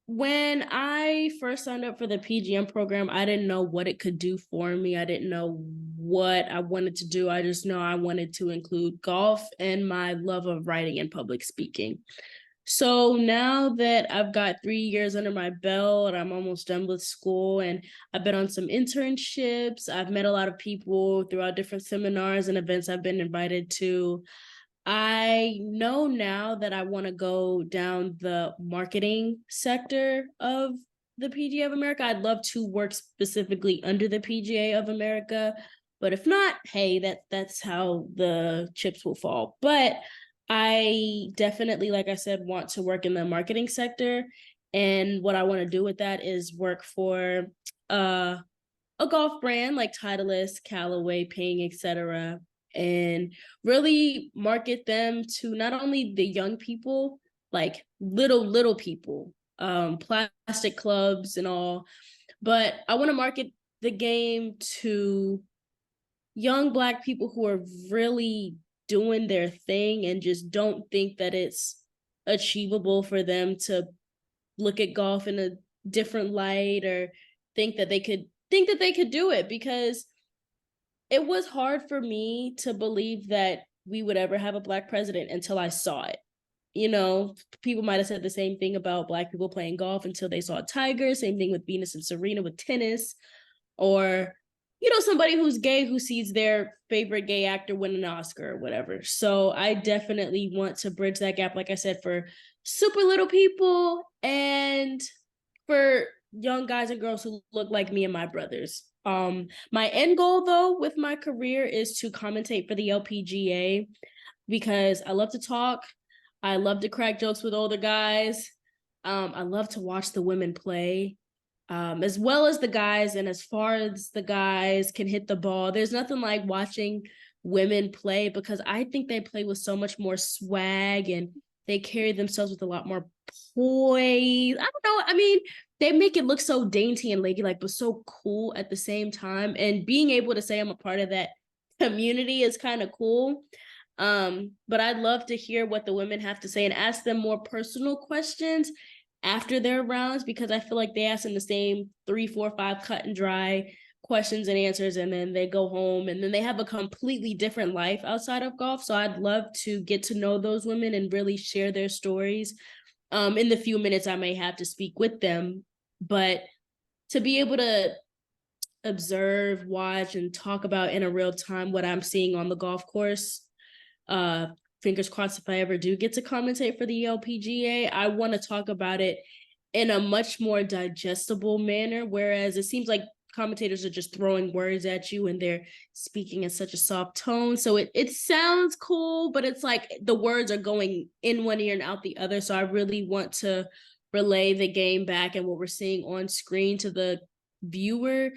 when I first signed up for the PGM program, I didn't know what it could do for me. I didn't know what I wanted to do. I just know I wanted to include golf and my love of writing and public speaking. So now that I've got 3 years under my belt and I'm almost done with school, and I've been on some internships, I've met a lot of people throughout different seminars and events I've been invited to. I know now that I want to go down the marketing sector of the PGA of America. I'd love to work specifically under the PGA of America, but if not, hey, that's how the chips will fall. But I definitely, like I said, want to work in the marketing sector, and what I want to do with that is work for uh a golf brand like Titleist, Callaway, Ping, etc., and really market them to not only the young people, like little people, plastic clubs and all, but I want to market the game to young Black people who are really doing their thing and just don't think that it's achievable for them to look at golf in a different light, or think that they could do it, because it was hard for me to believe that we would ever have a Black president until I saw it. You know, people might have said the same thing about Black people playing golf until they saw Tiger. Same thing with Venus and Serena with tennis, or somebody who's gay who sees their favorite gay actor win an Oscar or whatever. So I definitely want to bridge that gap, like I said, for super little people and for young guys and girls who look like me and my brothers. My end goal though with my career is to commentate for the LPGA because I love to talk. I love to crack jokes with older guys. I love to watch the women play, as well as the guys. And as far as the guys can hit the ball, there's nothing like watching women play because I think they play with so much more swag and they carry themselves with a lot more poise. I don't know. I mean, they make it look so dainty and ladylike, but so cool at the same time. And being able to say I'm a part of that community is kind of cool. But I'd love to hear what the women have to say and ask them more personal questions after their rounds because I feel like they ask them the same 3, 4, 5 cut and dry questions and answers, and then they go home and then they have a completely different life outside of golf. So I'd love to get to know those women and really share their stories in the few minutes I may have to speak with them. But to be able to observe, watch, and talk about in a real time what I'm seeing on the golf course, uh fingers crossed if I ever do get to commentate for the LPGA, I want to talk about it in a much more digestible manner, whereas it seems like commentators are just throwing words at you and they're speaking in such a soft tone, so it sounds cool, but it's like the words are going in one ear and out the other. So I really want to relay the game back and what we're seeing on screen to the viewer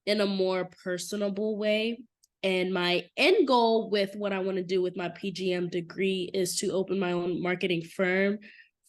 in a more personable way. And my end goal with what I want to do with my PGM degree is to open my own marketing firm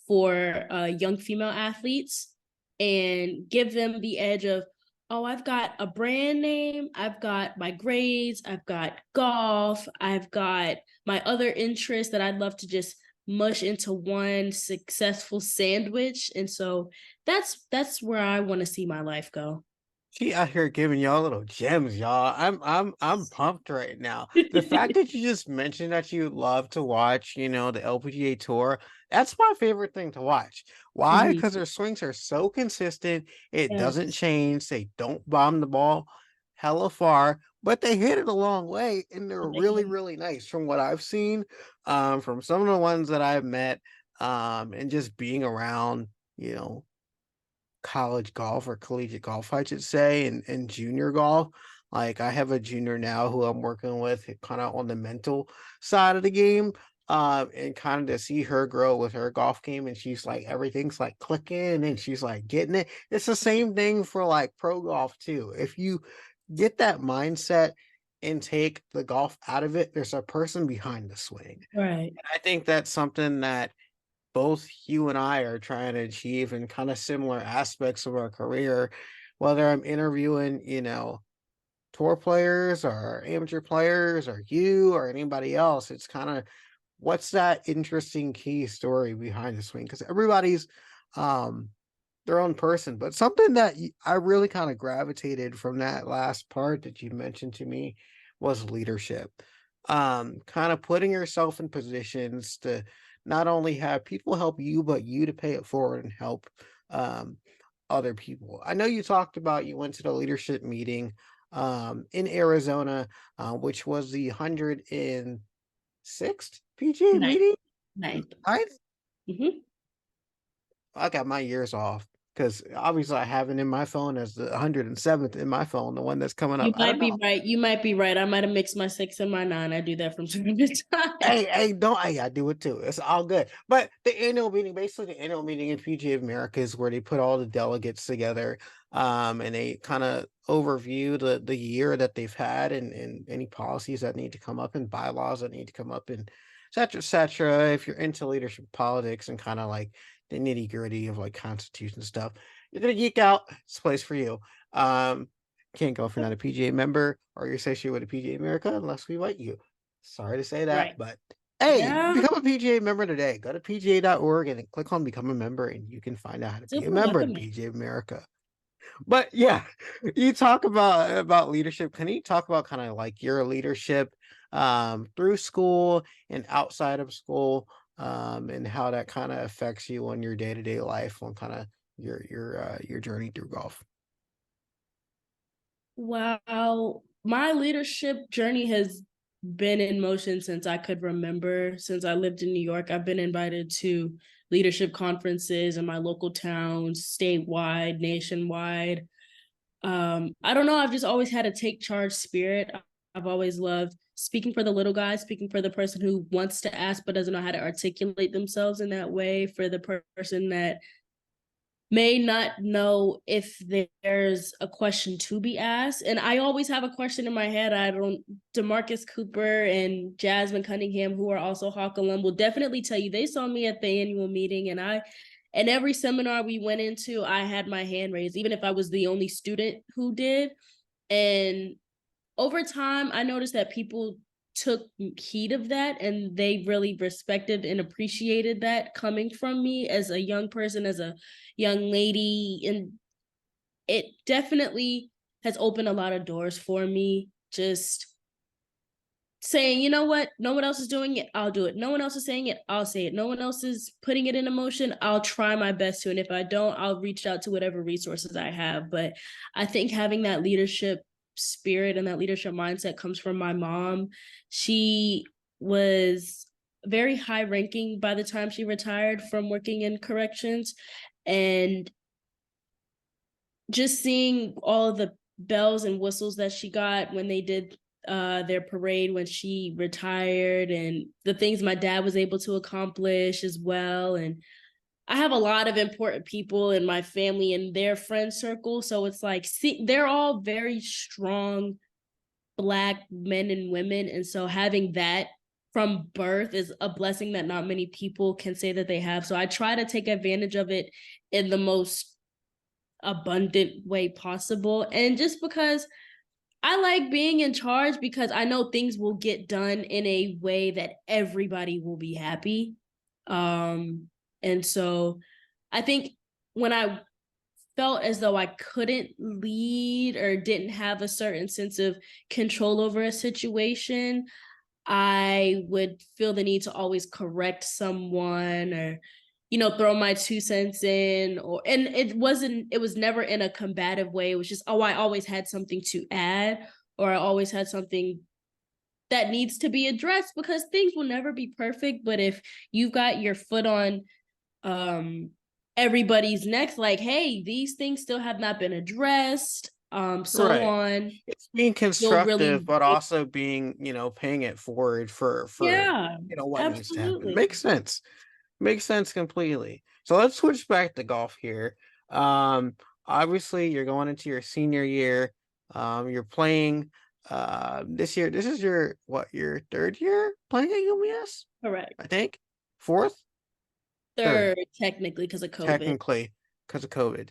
for young female athletes and give them the edge of, oh, I've got a brand name, I've got my grades, I've got golf, I've got my other interests that I'd love to just mush into one successful sandwich. And so that's where I want to see my life go. She out here giving y'all little gems, y'all. I'm pumped right now. The fact that you just mentioned that you love to watch, the LPGA tour, that's my favorite thing to watch. Why? Mhm. Because their swings are so consistent. It doesn't Yes. change. They don't bomb the ball hella far, but they hit it a long way, and they're really, really nice from what I've seen, from some of the ones that I've met, and just being around, you know, college golf or collegiate golf, I should say, and junior golf. Like I have a junior now who I'm working with kind of on the mental side of the game. And kind of to see her grow with her golf game, and she's like everything's like clicking and she's like getting it. It's the same thing for like pro golf too. If you get that mindset and take the golf out of it, there's a person behind the swing. Right. I think that's something that both you and I are trying to achieve in kind of similar aspects of our career, whether I'm interviewing, tour players or amateur players or you or anybody else. It's kind of what's that interesting key story behind the swing? Because everybody's their own person, but something that I really kind of gravitated from that last part that you mentioned to me was leadership. Kind of putting yourself in positions to not only have people help you, but you to pay it forward and help um, other people. I know you talked about you went to the leadership meeting in Arizona, which was the 106th PGA Ninth. meeting, Ninth. right? Mm-hmm. I got my years off because obviously I have it in my phone as the 107th in my phone, the one that's coming up. You I don't might be know. right. You might be right. I might have mixed my 6 and my 9. I do that from time to time. Hey, don't. Hey, I do it too. It's all good. But the annual meeting, basically, the annual meeting in PGA America is where they put all the delegates together, and they kind of overview the year that they've had and any policies that need to come up and bylaws that need to come up and et cetera, et cetera. If you're into leadership politics and kind of like the nitty gritty of like constitution stuff, you're gonna geek out. It's a place for you. Can't go if you're not a PGA member or you're associated with a PGA America unless we invite you. Sorry to say that, Right. but hey, Yeah. become a PGA member today. Go to PGA.org and then click on become a member, and you can find out how to be a Super member in welcoming. PGA America. But yeah, you talk about leadership. Can you talk about kind of like your leadership through school and outside of school, and how that kind of affects you on your day-to-day life on kind of your journey through golf? Wow. My leadership journey has been in motion since I could remember. Since I lived in New York, I've been invited to leadership conferences in my local towns, statewide, nationwide. I don't know. I've just always had a take charge spirit. I've always loved speaking for the little guy, speaking for the person who wants to ask but doesn't know how to articulate themselves in that way, for the person that may not know if there's a question to be asked. And I always have a question in my head. I don't, DeMarcus Cooper and Jasmine Cunningham, who are also Hawk alum, will definitely tell you they saw me at the annual meeting, and every seminar we went into, I had my hand raised, even if I was the only student who did. And over time, I noticed that people took heed of that, and they really respected and appreciated that coming from me as a young person, as a young lady. And it definitely has opened a lot of doors for me. Just saying, you know what, no one else is doing it, I'll do it. No one else is saying it, I'll say it. No one else is putting it into motion, I'll try my best to. And if I don't, I'll reach out to whatever resources I have. But I think having that leadership spirit and that leadership mindset comes from my mom. She was very high ranking by the time she retired from working in corrections. And just seeing all of the bells and whistles that she got when they did their parade when she retired, and the things my dad was able to accomplish as well. And I have a lot of important people in my family and their friend circle. So it's like, see, they're all very strong Black men and women. And so having that from birth is a blessing that not many people can say that they have. So I try to take advantage of it in the most abundant way possible. And just because I like being in charge, because I know things will get done in a way that everybody will be happy. And so I think when I felt as though I couldn't lead or didn't have a certain sense of control over a situation, I would feel the need to always correct someone, or throw my 2 cents in. And it was never in a combative way. It was just, oh, I always had something to add, or I always had something that needs to be addressed, because things will never be perfect. But if you've got your foot on everybody's necks, like, hey, these things still have not been addressed, so Right. on, It's being you'll constructive, really, but also being, paying it forward for yeah, what needs to happen. absolutely. Makes sense. Makes sense completely. So let's switch back to golf here. Um, Obviously you're going into your senior year. You're playing this year. This is your third year playing at UMS? Correct. I think. Fourth? Third. Third, technically, because of COVID. Technically, because of COVID.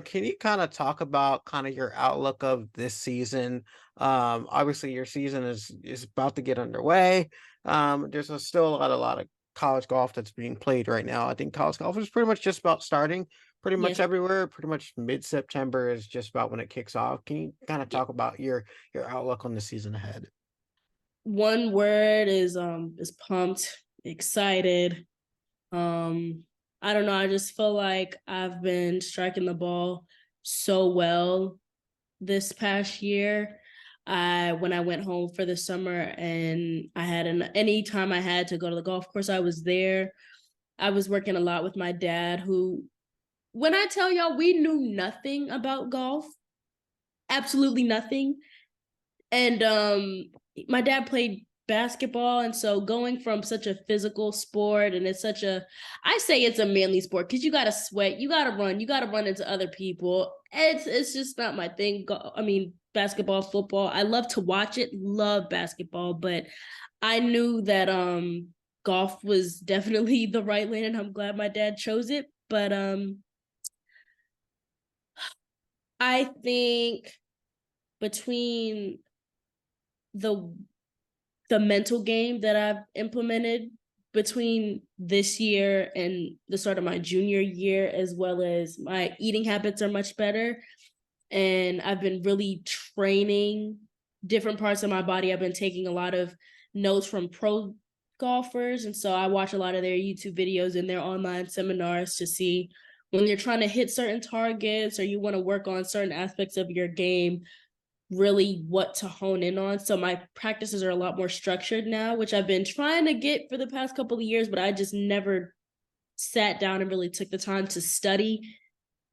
Can you kind of talk about kind of your outlook of this season? Obviously your season is about to get underway. There's still a lot of college golf that's being played right now. I think college golf is pretty much just about starting pretty much Yes. everywhere. Pretty much mid-September is just about when it kicks off. Can you kind of Yeah. talk about your outlook on the season ahead? One word is pumped, excited. I don't know. I just feel like I've been striking the ball so well this past year. When I went home for the summer, and I had any time I had to go to the golf course, I was there. I was working a lot with my dad, who, when I tell y'all, we knew nothing about golf, absolutely nothing. And my dad played basketball, and so going from such a physical sport, and I say it's a manly sport, because you gotta sweat, you gotta run into other people. It's just not my thing. I mean, basketball, football, I love to watch it, love basketball, but I knew that golf was definitely the right lane, and I'm glad my dad chose it. But I think between the the mental game that I've implemented between this year and the start of my junior year, as well as my eating habits are much better. And I've been really training different parts of my body. I've been taking a lot of notes from pro golfers. And so I watch a lot of their YouTube videos and their online seminars to see when you're trying to hit certain targets, or you want to work on certain aspects of your game, really what to hone in on. So my practices are a lot more structured now, which I've been trying to get for the past couple of years, but I just never sat down and really took the time to study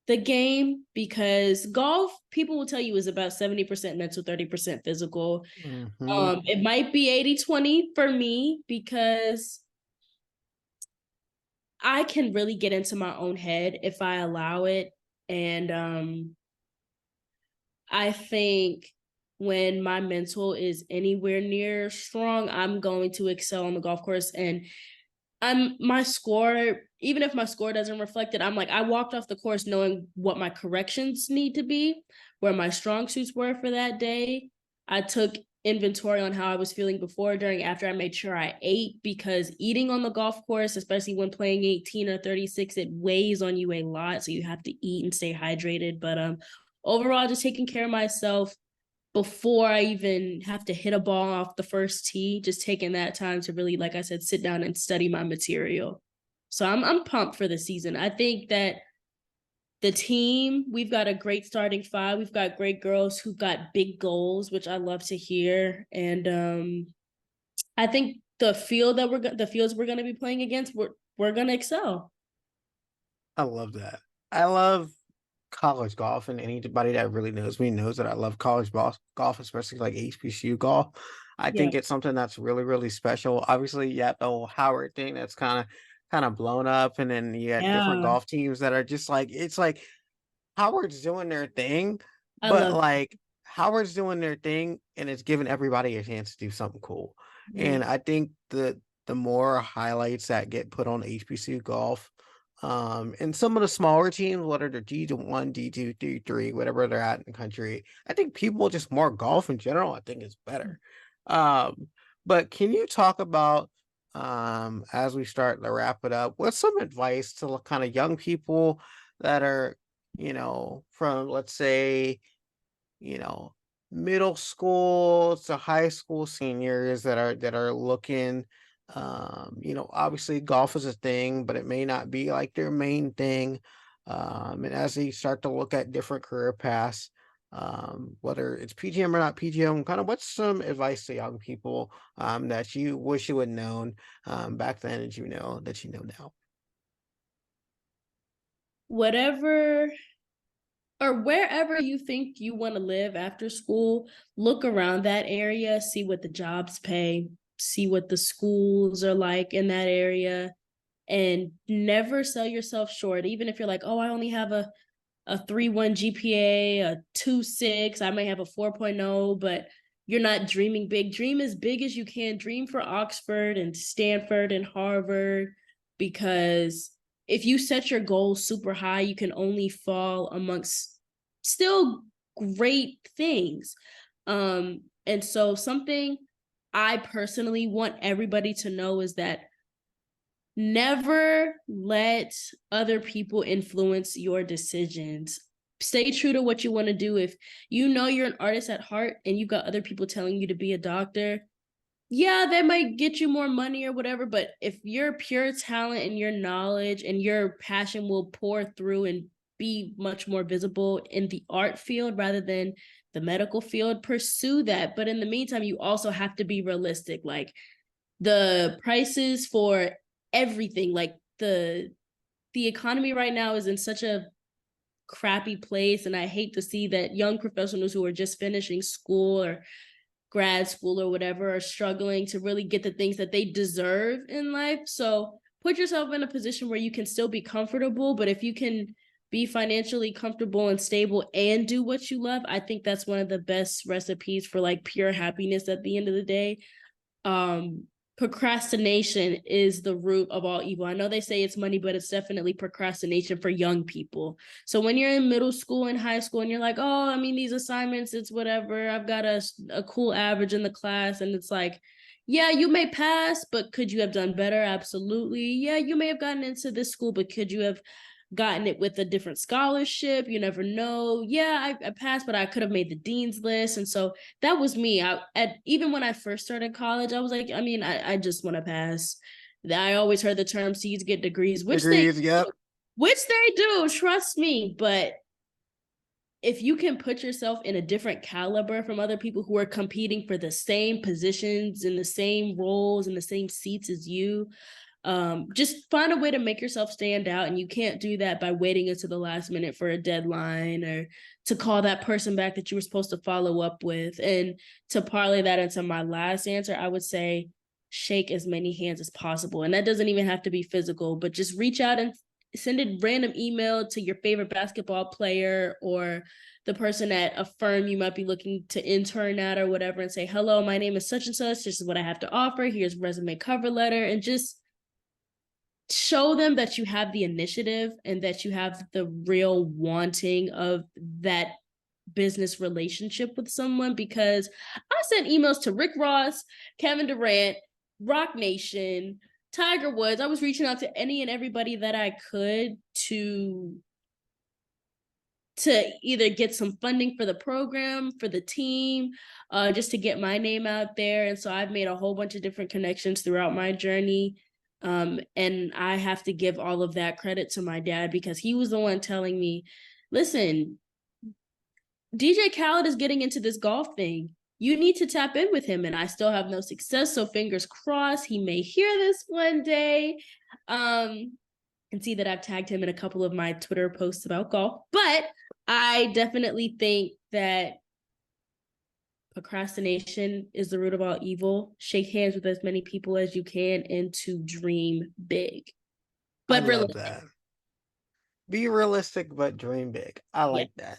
the game, because golf, people will tell you, is about 70% mental, 30% physical. Mm-hmm. It might be 80-20 for me, because I can really get into my own head if I allow it. And I think when my mental is anywhere near strong, I'm going to excel on the golf course. And my score, even if my score doesn't reflect it, I'm like, I walked off the course knowing what my corrections need to be, where my strong suits were for that day. I took inventory on how I was feeling before, during, after. I made sure I ate, because eating on the golf course, especially when playing 18 or 36, it weighs on you a lot. So you have to eat and stay hydrated. But overall, just taking care of myself before I even have to hit a ball off the first tee, just taking that time to really, like I said, sit down and study my material. So I'm pumped for the season. I think that the team, we've got a great starting five. We've got great girls who've got big goals, which I love to hear. And I think the fields we're gonna be playing against, we're gonna excel. I love that. I love college golf, and anybody that really knows me knows that I love golf, especially like HBCU golf. I Yeah. think it's something that's really, really special. Obviously, you have the whole Howard thing that's kind of blown up, and then you got different Yeah. golf teams that are just like it's like Howard's doing their thing, I but love like Howard's doing their thing and it's giving everybody a chance to do something cool. it. And I think the more highlights that get put on HBCU golf, and some of the smaller teams, whether they're D1, D2, D3, whatever they're at in the country, I think people just more golf in general, I think is better. Um, but can you talk about as we start to wrap it up, what's some advice to kind of young people that are from let's say, you know, middle school to high school seniors that are looking, obviously golf is a thing, but it may not be like their main thing. And as they start to look at different career paths, whether it's PGM or not PGM, kind of what's some advice to young people that you wish you had known back then that you know now? Whatever or wherever you think you want to live after school, look around that area, see what the jobs pay, see what the schools are like in that area, and never sell yourself short. Even if you're like, oh, I only have a 3.1 GPA, a 2.6, I may have a 4.0, but you're not dreaming big. Dream as big as you can. Dream for Oxford and Stanford and Harvard, because if you set your goals super high, you can only fall amongst still great things. And so something I personally want everybody to know is that never let other people influence your decisions. Stay true to what you want to do. If you know you're an artist at heart and you've got other people telling you to be a doctor, yeah, that might get you more money or whatever. But if your pure talent and your knowledge and your passion will pour through and be much more visible in the art field rather than the medical field, pursue that. But in the meantime, you also have to be realistic. Like, the prices for everything, like the economy right now is in such a crappy place, and I hate to see that young professionals who are just finishing school or grad school or whatever are struggling to really get the things that they deserve in life. So put yourself in a position where you can still be comfortable, but if you can be financially comfortable and stable and do what you love, I think that's one of the best recipes for like pure happiness at the end of the day. um Procrastination is the root of all evil. I know they say it's money, but it's definitely procrastination for young people. So when you're in middle school and high school and you're like, oh, I mean, these assignments, it's whatever, I've got a cool average in the class, and it's like, yeah, you may pass, but could you have done better? Absolutely. Yeah, you may have gotten into this school, but could you have gotten it with a different scholarship? You never know. Yeah, I passed, but I could have made the dean's list. And so that was me. Even when I first started college, I was like, I mean, I just want to pass. I always heard the term "C's get degrees," Agrees, yep. which they do. Trust me, but if you can put yourself in a different caliber from other people who are competing for the same positions and the same roles and the same seats as you, just find a way to make yourself stand out. And you can't do that by waiting until the last minute for a deadline or to call that person back that you were supposed to follow up with. And to parlay that into my last answer, I would say shake as many hands as possible. And that doesn't even have to be physical, but just reach out and send a random email to your favorite basketball player or the person at a firm you might be looking to intern at or whatever, and say, hello, my name is such and such. This is what I have to offer. Here's resume, cover letter, and just show them that you have the initiative and that you have the real wanting of that business relationship with someone. Because I sent emails to Rick Ross, Kevin Durant, Rock Nation, Tiger Woods. I was reaching out to any and everybody that I could to either get some funding for the program, for the team, just to get my name out there. And so I've made a whole bunch of different connections throughout my journey. And I have to give all of that credit to my dad, because he was the one telling me, listen, DJ Khaled is getting into this golf thing. You need to tap in with him. And I still have no success. So fingers crossed, he may hear this one day. And see that I've tagged him in a couple of my Twitter posts about golf. But I definitely think that procrastination is the root of all evil. Shake hands with as many people as you can and to dream big. But I love that. Be realistic, but dream big. I like that.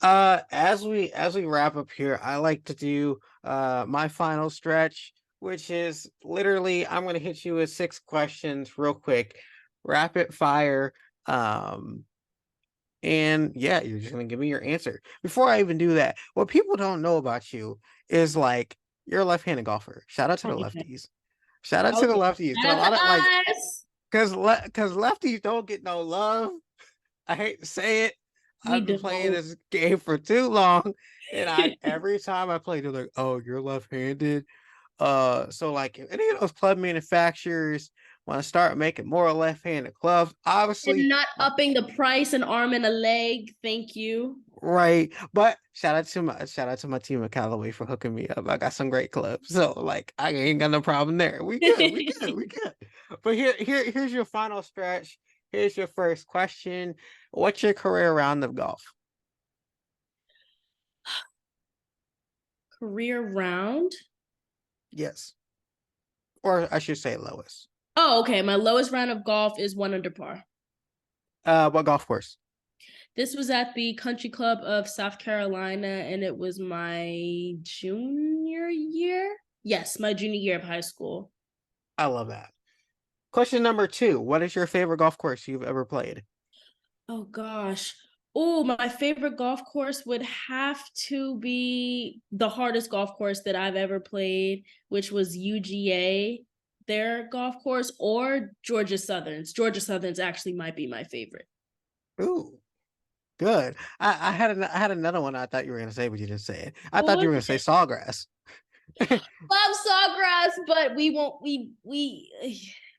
As we wrap up here, I like to do my final stretch, which is literally I'm gonna hit you with 6 questions real quick, rapid fire. And yeah, you're just gonna give me your answer. Before I even do that, what people don't know about you is like you're a left-handed golfer. Shout out to the lefties. Shout out to the lefties. Because a lot of because lefties don't get no love. I hate to say it. I've been playing this game for too long, and every time I play, they're like, "Oh, you're left-handed." So like, if any of those club manufacturers want to start making more left-handed clubs, obviously, and not upping the price an arm and a leg. Thank you. Right, but shout out to my team at Callaway for hooking me up. I got some great clubs, so like I ain't got no problem there. We good. But here's your final stretch. Here's your first question. What's your career round of golf? Career round? Yes. Or I should say lowest. Oh, okay. My lowest round of golf is 1 under par. What golf course? This was at the Country Club of South Carolina, and it was my junior year. Yes, my junior year of high school. I love that. Question number 2. What is your favorite golf course you've ever played? Oh, gosh. Oh, my favorite golf course would have to be the hardest golf course that I've ever played, which was UGA, their golf course, or Georgia Southern's. Georgia Southern's actually might be my favorite. Ooh, good. I had another one I thought you were going to say, but you didn't say it. I thought you were going to say Sawgrass. Love Sawgrass, but we won't.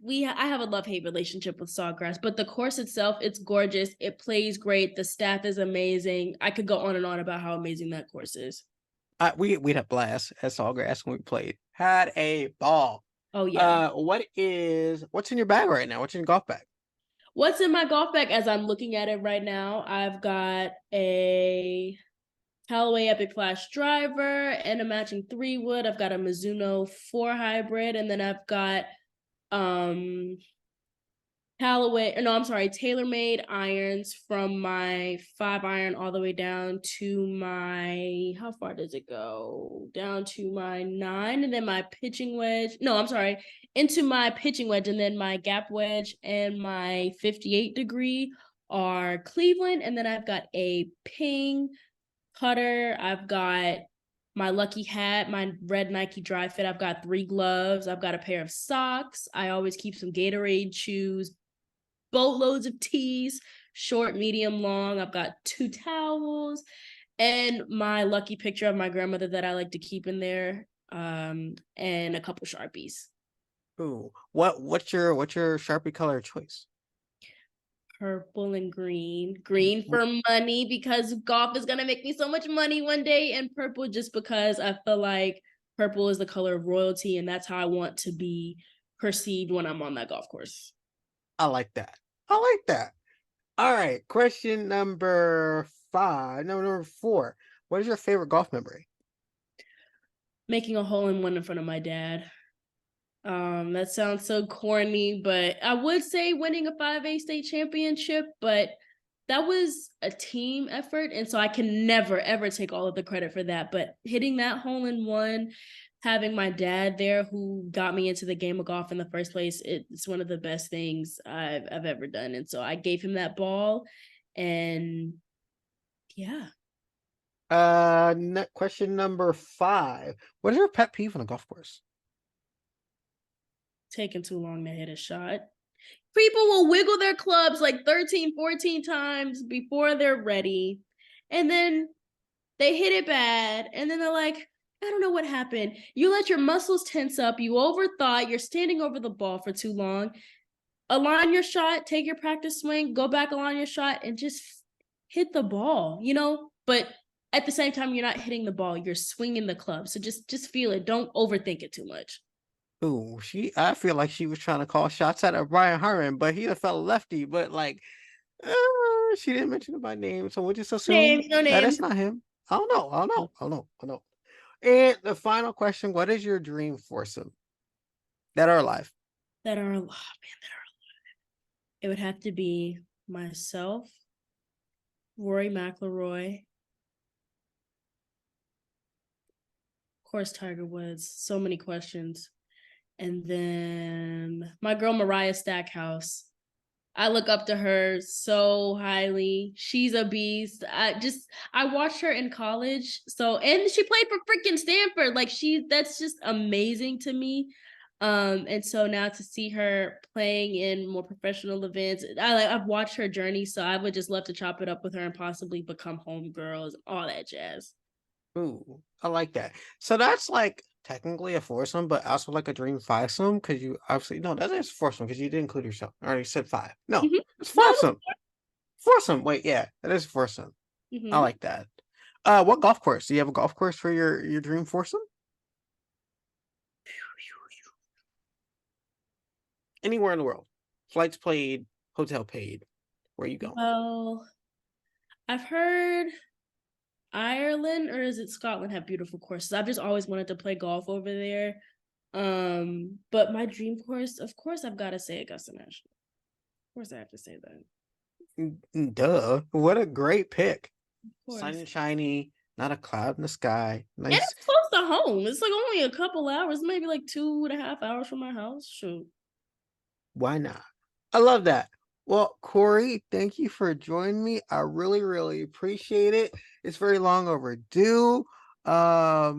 I have a love-hate relationship with Sawgrass, but the course itself, it's gorgeous. It plays great. The staff is amazing. I could go on and on about how amazing that course is. We'd have blast at Sawgrass when we played. Had a ball. Oh yeah. What's in your bag right now? What's in your golf bag? What's in my golf bag as I'm looking at it right now? I've got a Callaway Epic Flash driver and a matching 3-wood. I've got a Mizuno 4 hybrid, and then I've got TaylorMade irons from my 5-iron all the way down to my, how far does it go? Down to my 9, and then my pitching wedge. No, I'm sorry, into my pitching wedge, and then my gap wedge and my 58 degree are Cleveland, and then I've got a Ping putter. I've got my lucky hat, my red Nike Dry Fit. I've got 3 gloves. I've got a pair of socks. I always keep some Gatorade shoes, boatloads of tees, short, medium, long. I've got 2 towels and my lucky picture of my grandmother that I like to keep in there, and a couple Sharpies. Ooh, what's your Sharpie color choice? Purple and green. Green for money because golf is gonna make me so much money one day, and purple just because I feel like purple is the color of royalty, and that's how I want to be perceived when I'm on that golf course. I like that. I like that. All right. Question number 5. No, number 4. What is your favorite golf memory? Making a hole in one in front of my dad. That sounds so corny, but I would say winning a 5A state championship, but that was a team effort. And so I can never, ever take all of the credit for that. But hitting that hole in one, having my dad there who got me into the game of golf in the first place, it's one of the best things I've ever done. And so I gave him that ball. And yeah. Question number 5. What is your pet peeve on a golf course? Taking too long to hit a shot. People will wiggle their clubs like 13, 14 times before they're ready. And then they hit it bad. And then they're like, I don't know what happened. You let your muscles tense up. You overthought. You're standing over the ball for too long. Align your shot. Take your practice swing. Go back, align your shot, and just hit the ball, you know? But at the same time, you're not hitting the ball. You're swinging the club. So just feel it. Don't overthink it too much. Ooh, I feel like she was trying to call shots at Brian Harmon, but he a fellow lefty. But like, she didn't mention my name, so we'll just assume No that names. it's not him. I don't know. I don't know. I don't know. I don't know. And the final question: what is your dream foursome that are alive? That are alive. It would have to be myself, Rory McIlroy, of course, Tiger Woods. So many questions. And then my girl Mariah Stackhouse. I look up to her so highly. She's a beast. I watched her in college. So and she played for freaking Stanford. Like that's just amazing to me. And so now to see her playing in more professional events, I've watched her journey. So I would just love to chop it up with her and possibly become homegirls, all that jazz. Ooh, I like that. So that's like technically a foursome, but also like a dream fivesome because you obviously no, that is foursome because you didn't include yourself. I already said 5. No, Mm-hmm. it's No. foursome. Foursome. Wait, yeah, that is foursome. I Mm-hmm. like that. What golf course? Do you have a golf course for your dream foursome? Anywhere in the world. Flights paid, hotel paid. Where you going? Well, I've heard Ireland or is it Scotland have beautiful courses. I've just always wanted to play golf over there. But my dream course, of course, I've got to say Augusta National. Of course, I have to say that. Duh. What a great pick. Of course. Sunshiny, not a cloud in the sky. And Nice. it's close to home. It's like only a couple hours, maybe like 2.5 hours from my house. Shoot. Why not? I love that. Well, Cori, thank you for joining me. I really, really appreciate it. It's very long overdue. All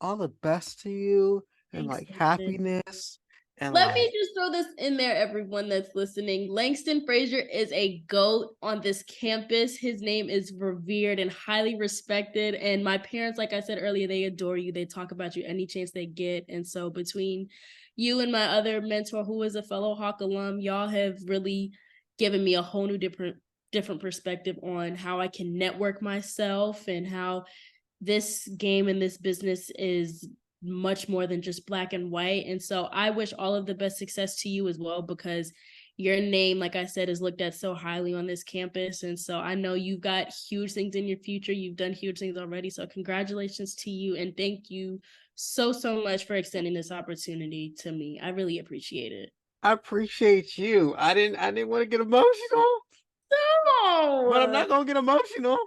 the best to you and Thanks, like Langston. happiness and Let me like just throw this in there, everyone that's listening. Langston Frazier is a GOAT on this campus. His name is revered and highly respected. And my parents, like I said earlier, they adore you. They talk about you any chance they get. And so between you and my other mentor, who is a fellow Hawk alum, y'all have really given me a whole new different perspective on how I can network myself and how this game and this business is much more than just black and white. And so I wish all of the best success to you as well, because your name, like I said, is looked at so highly on this campus. And so I know you've got huge things in your future. You've done huge things already. So congratulations to you. And thank you so, so much for extending this opportunity to me. I really appreciate it. I appreciate you. I didn't want to get emotional, but I'm No, not gonna get emotional.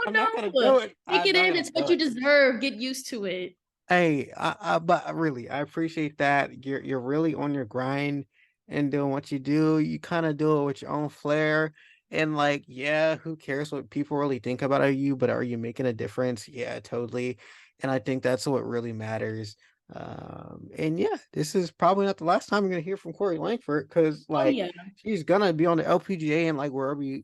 I'm not gonna no. do it. Take I'm it not in. gonna It's do what you it. deserve. Get used to it. Hey, but really, I appreciate that. You're really on your grind and doing what you do. You kind of do it with your own flair. And like, yeah, who cares what people really think about you, but are you making a difference? Yeah, totally. And I think that's what really matters. And yeah, this is probably not the last time you're gonna hear from Cori Langford because Oh like yeah. she's gonna be on the LPGA and like wherever you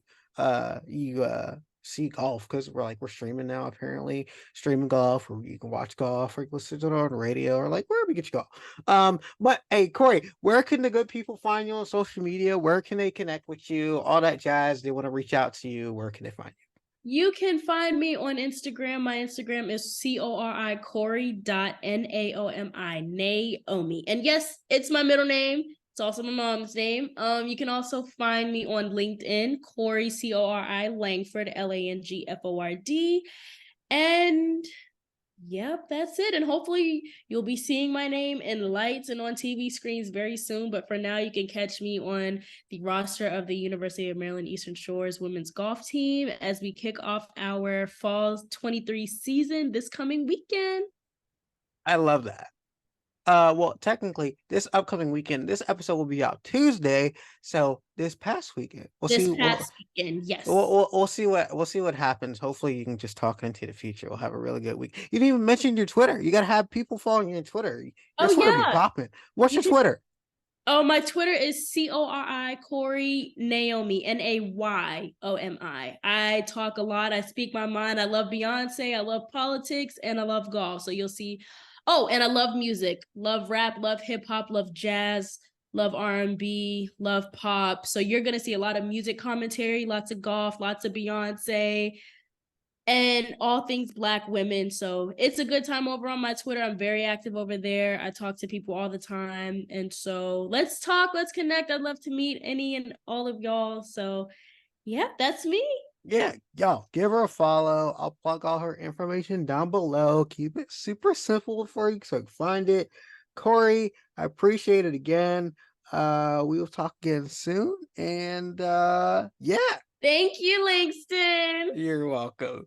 see golf because we're streaming now, apparently streaming golf, or you can watch golf or listen to it on radio or like wherever you get your golf. But hey, Cori, where can the good people find you on social media? Where can they connect with you? All that jazz. They want to reach out to you. Where can they find you? You can find me on Instagram. My Instagram is Cori.Naomi, Naomi. And yes, it's my middle name. It's also my mom's name. You can also find me on LinkedIn, Cori, Cori Langford, Langford. And yep, that's it. And hopefully you'll be seeing my name in lights and on TV screens very soon. But for now, you can catch me on the roster of the University of Maryland Eastern Shores women's golf team as we kick off our fall 23 season this coming weekend. I love that. Well, technically, this upcoming weekend, this episode will be out Tuesday. So this past weekend, we'll This see. past weekend, yes. We'll see what happens. Hopefully, you can just talk into the future. We'll have a really good week. You didn't even mention your Twitter. You gotta have people following you on Twitter. Your Twitter be popping. What's your Twitter? Oh, my Twitter is Cori Naomi, Nayomi. I talk a lot. I speak my mind. I love Beyonce. I love politics, and I love golf. So you'll see. Oh, and I love music. Love rap. Love hip hop. Love jazz. Love R&B. Love pop. So you're gonna see a lot of music commentary, lots of golf, lots of Beyonce, and all things Black women. So it's a good time over on my Twitter. I'm very active over there. I talk to people all the time. And so let's talk, let's connect. I'd love to meet any and all of y'all. So yeah, that's me. Yeah, y'all give her a follow. I'll plug all her information down below. Keep it super simple for you so you can find it. Cori, I appreciate it again. We will talk again soon. And yeah. Thank you, Langston. You're welcome.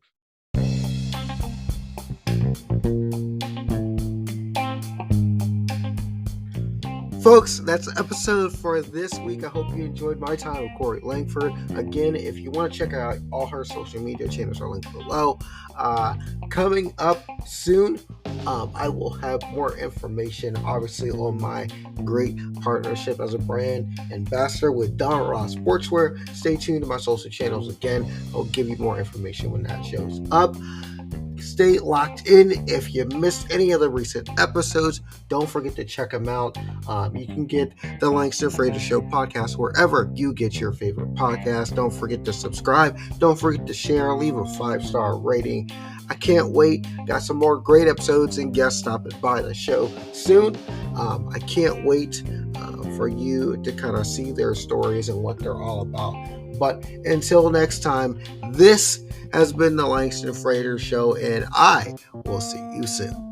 Folks, that's the episode for this week. I hope you enjoyed my time with Cori Langford. Again, if you want to check out all her social media channels are linked below. Coming up soon, I will have more information, obviously, on my great partnership as a brand ambassador with Donald Ross Sportswear. Stay tuned to my social channels. Again, I'll give you more information when that shows up. Stay locked in. If you missed any of the recent episodes, don't forget to check them out. You can get the Langston Frater Show podcast wherever you get your favorite podcast. Don't forget to subscribe. Don't forget to share. Leave a 5-star rating. I can't wait. Got some more great episodes and guests stopping by the show soon. I can't wait for you to kind of see their stories and what they're all about. But until next time, this has been the Langston Frater Show, and I will see you soon.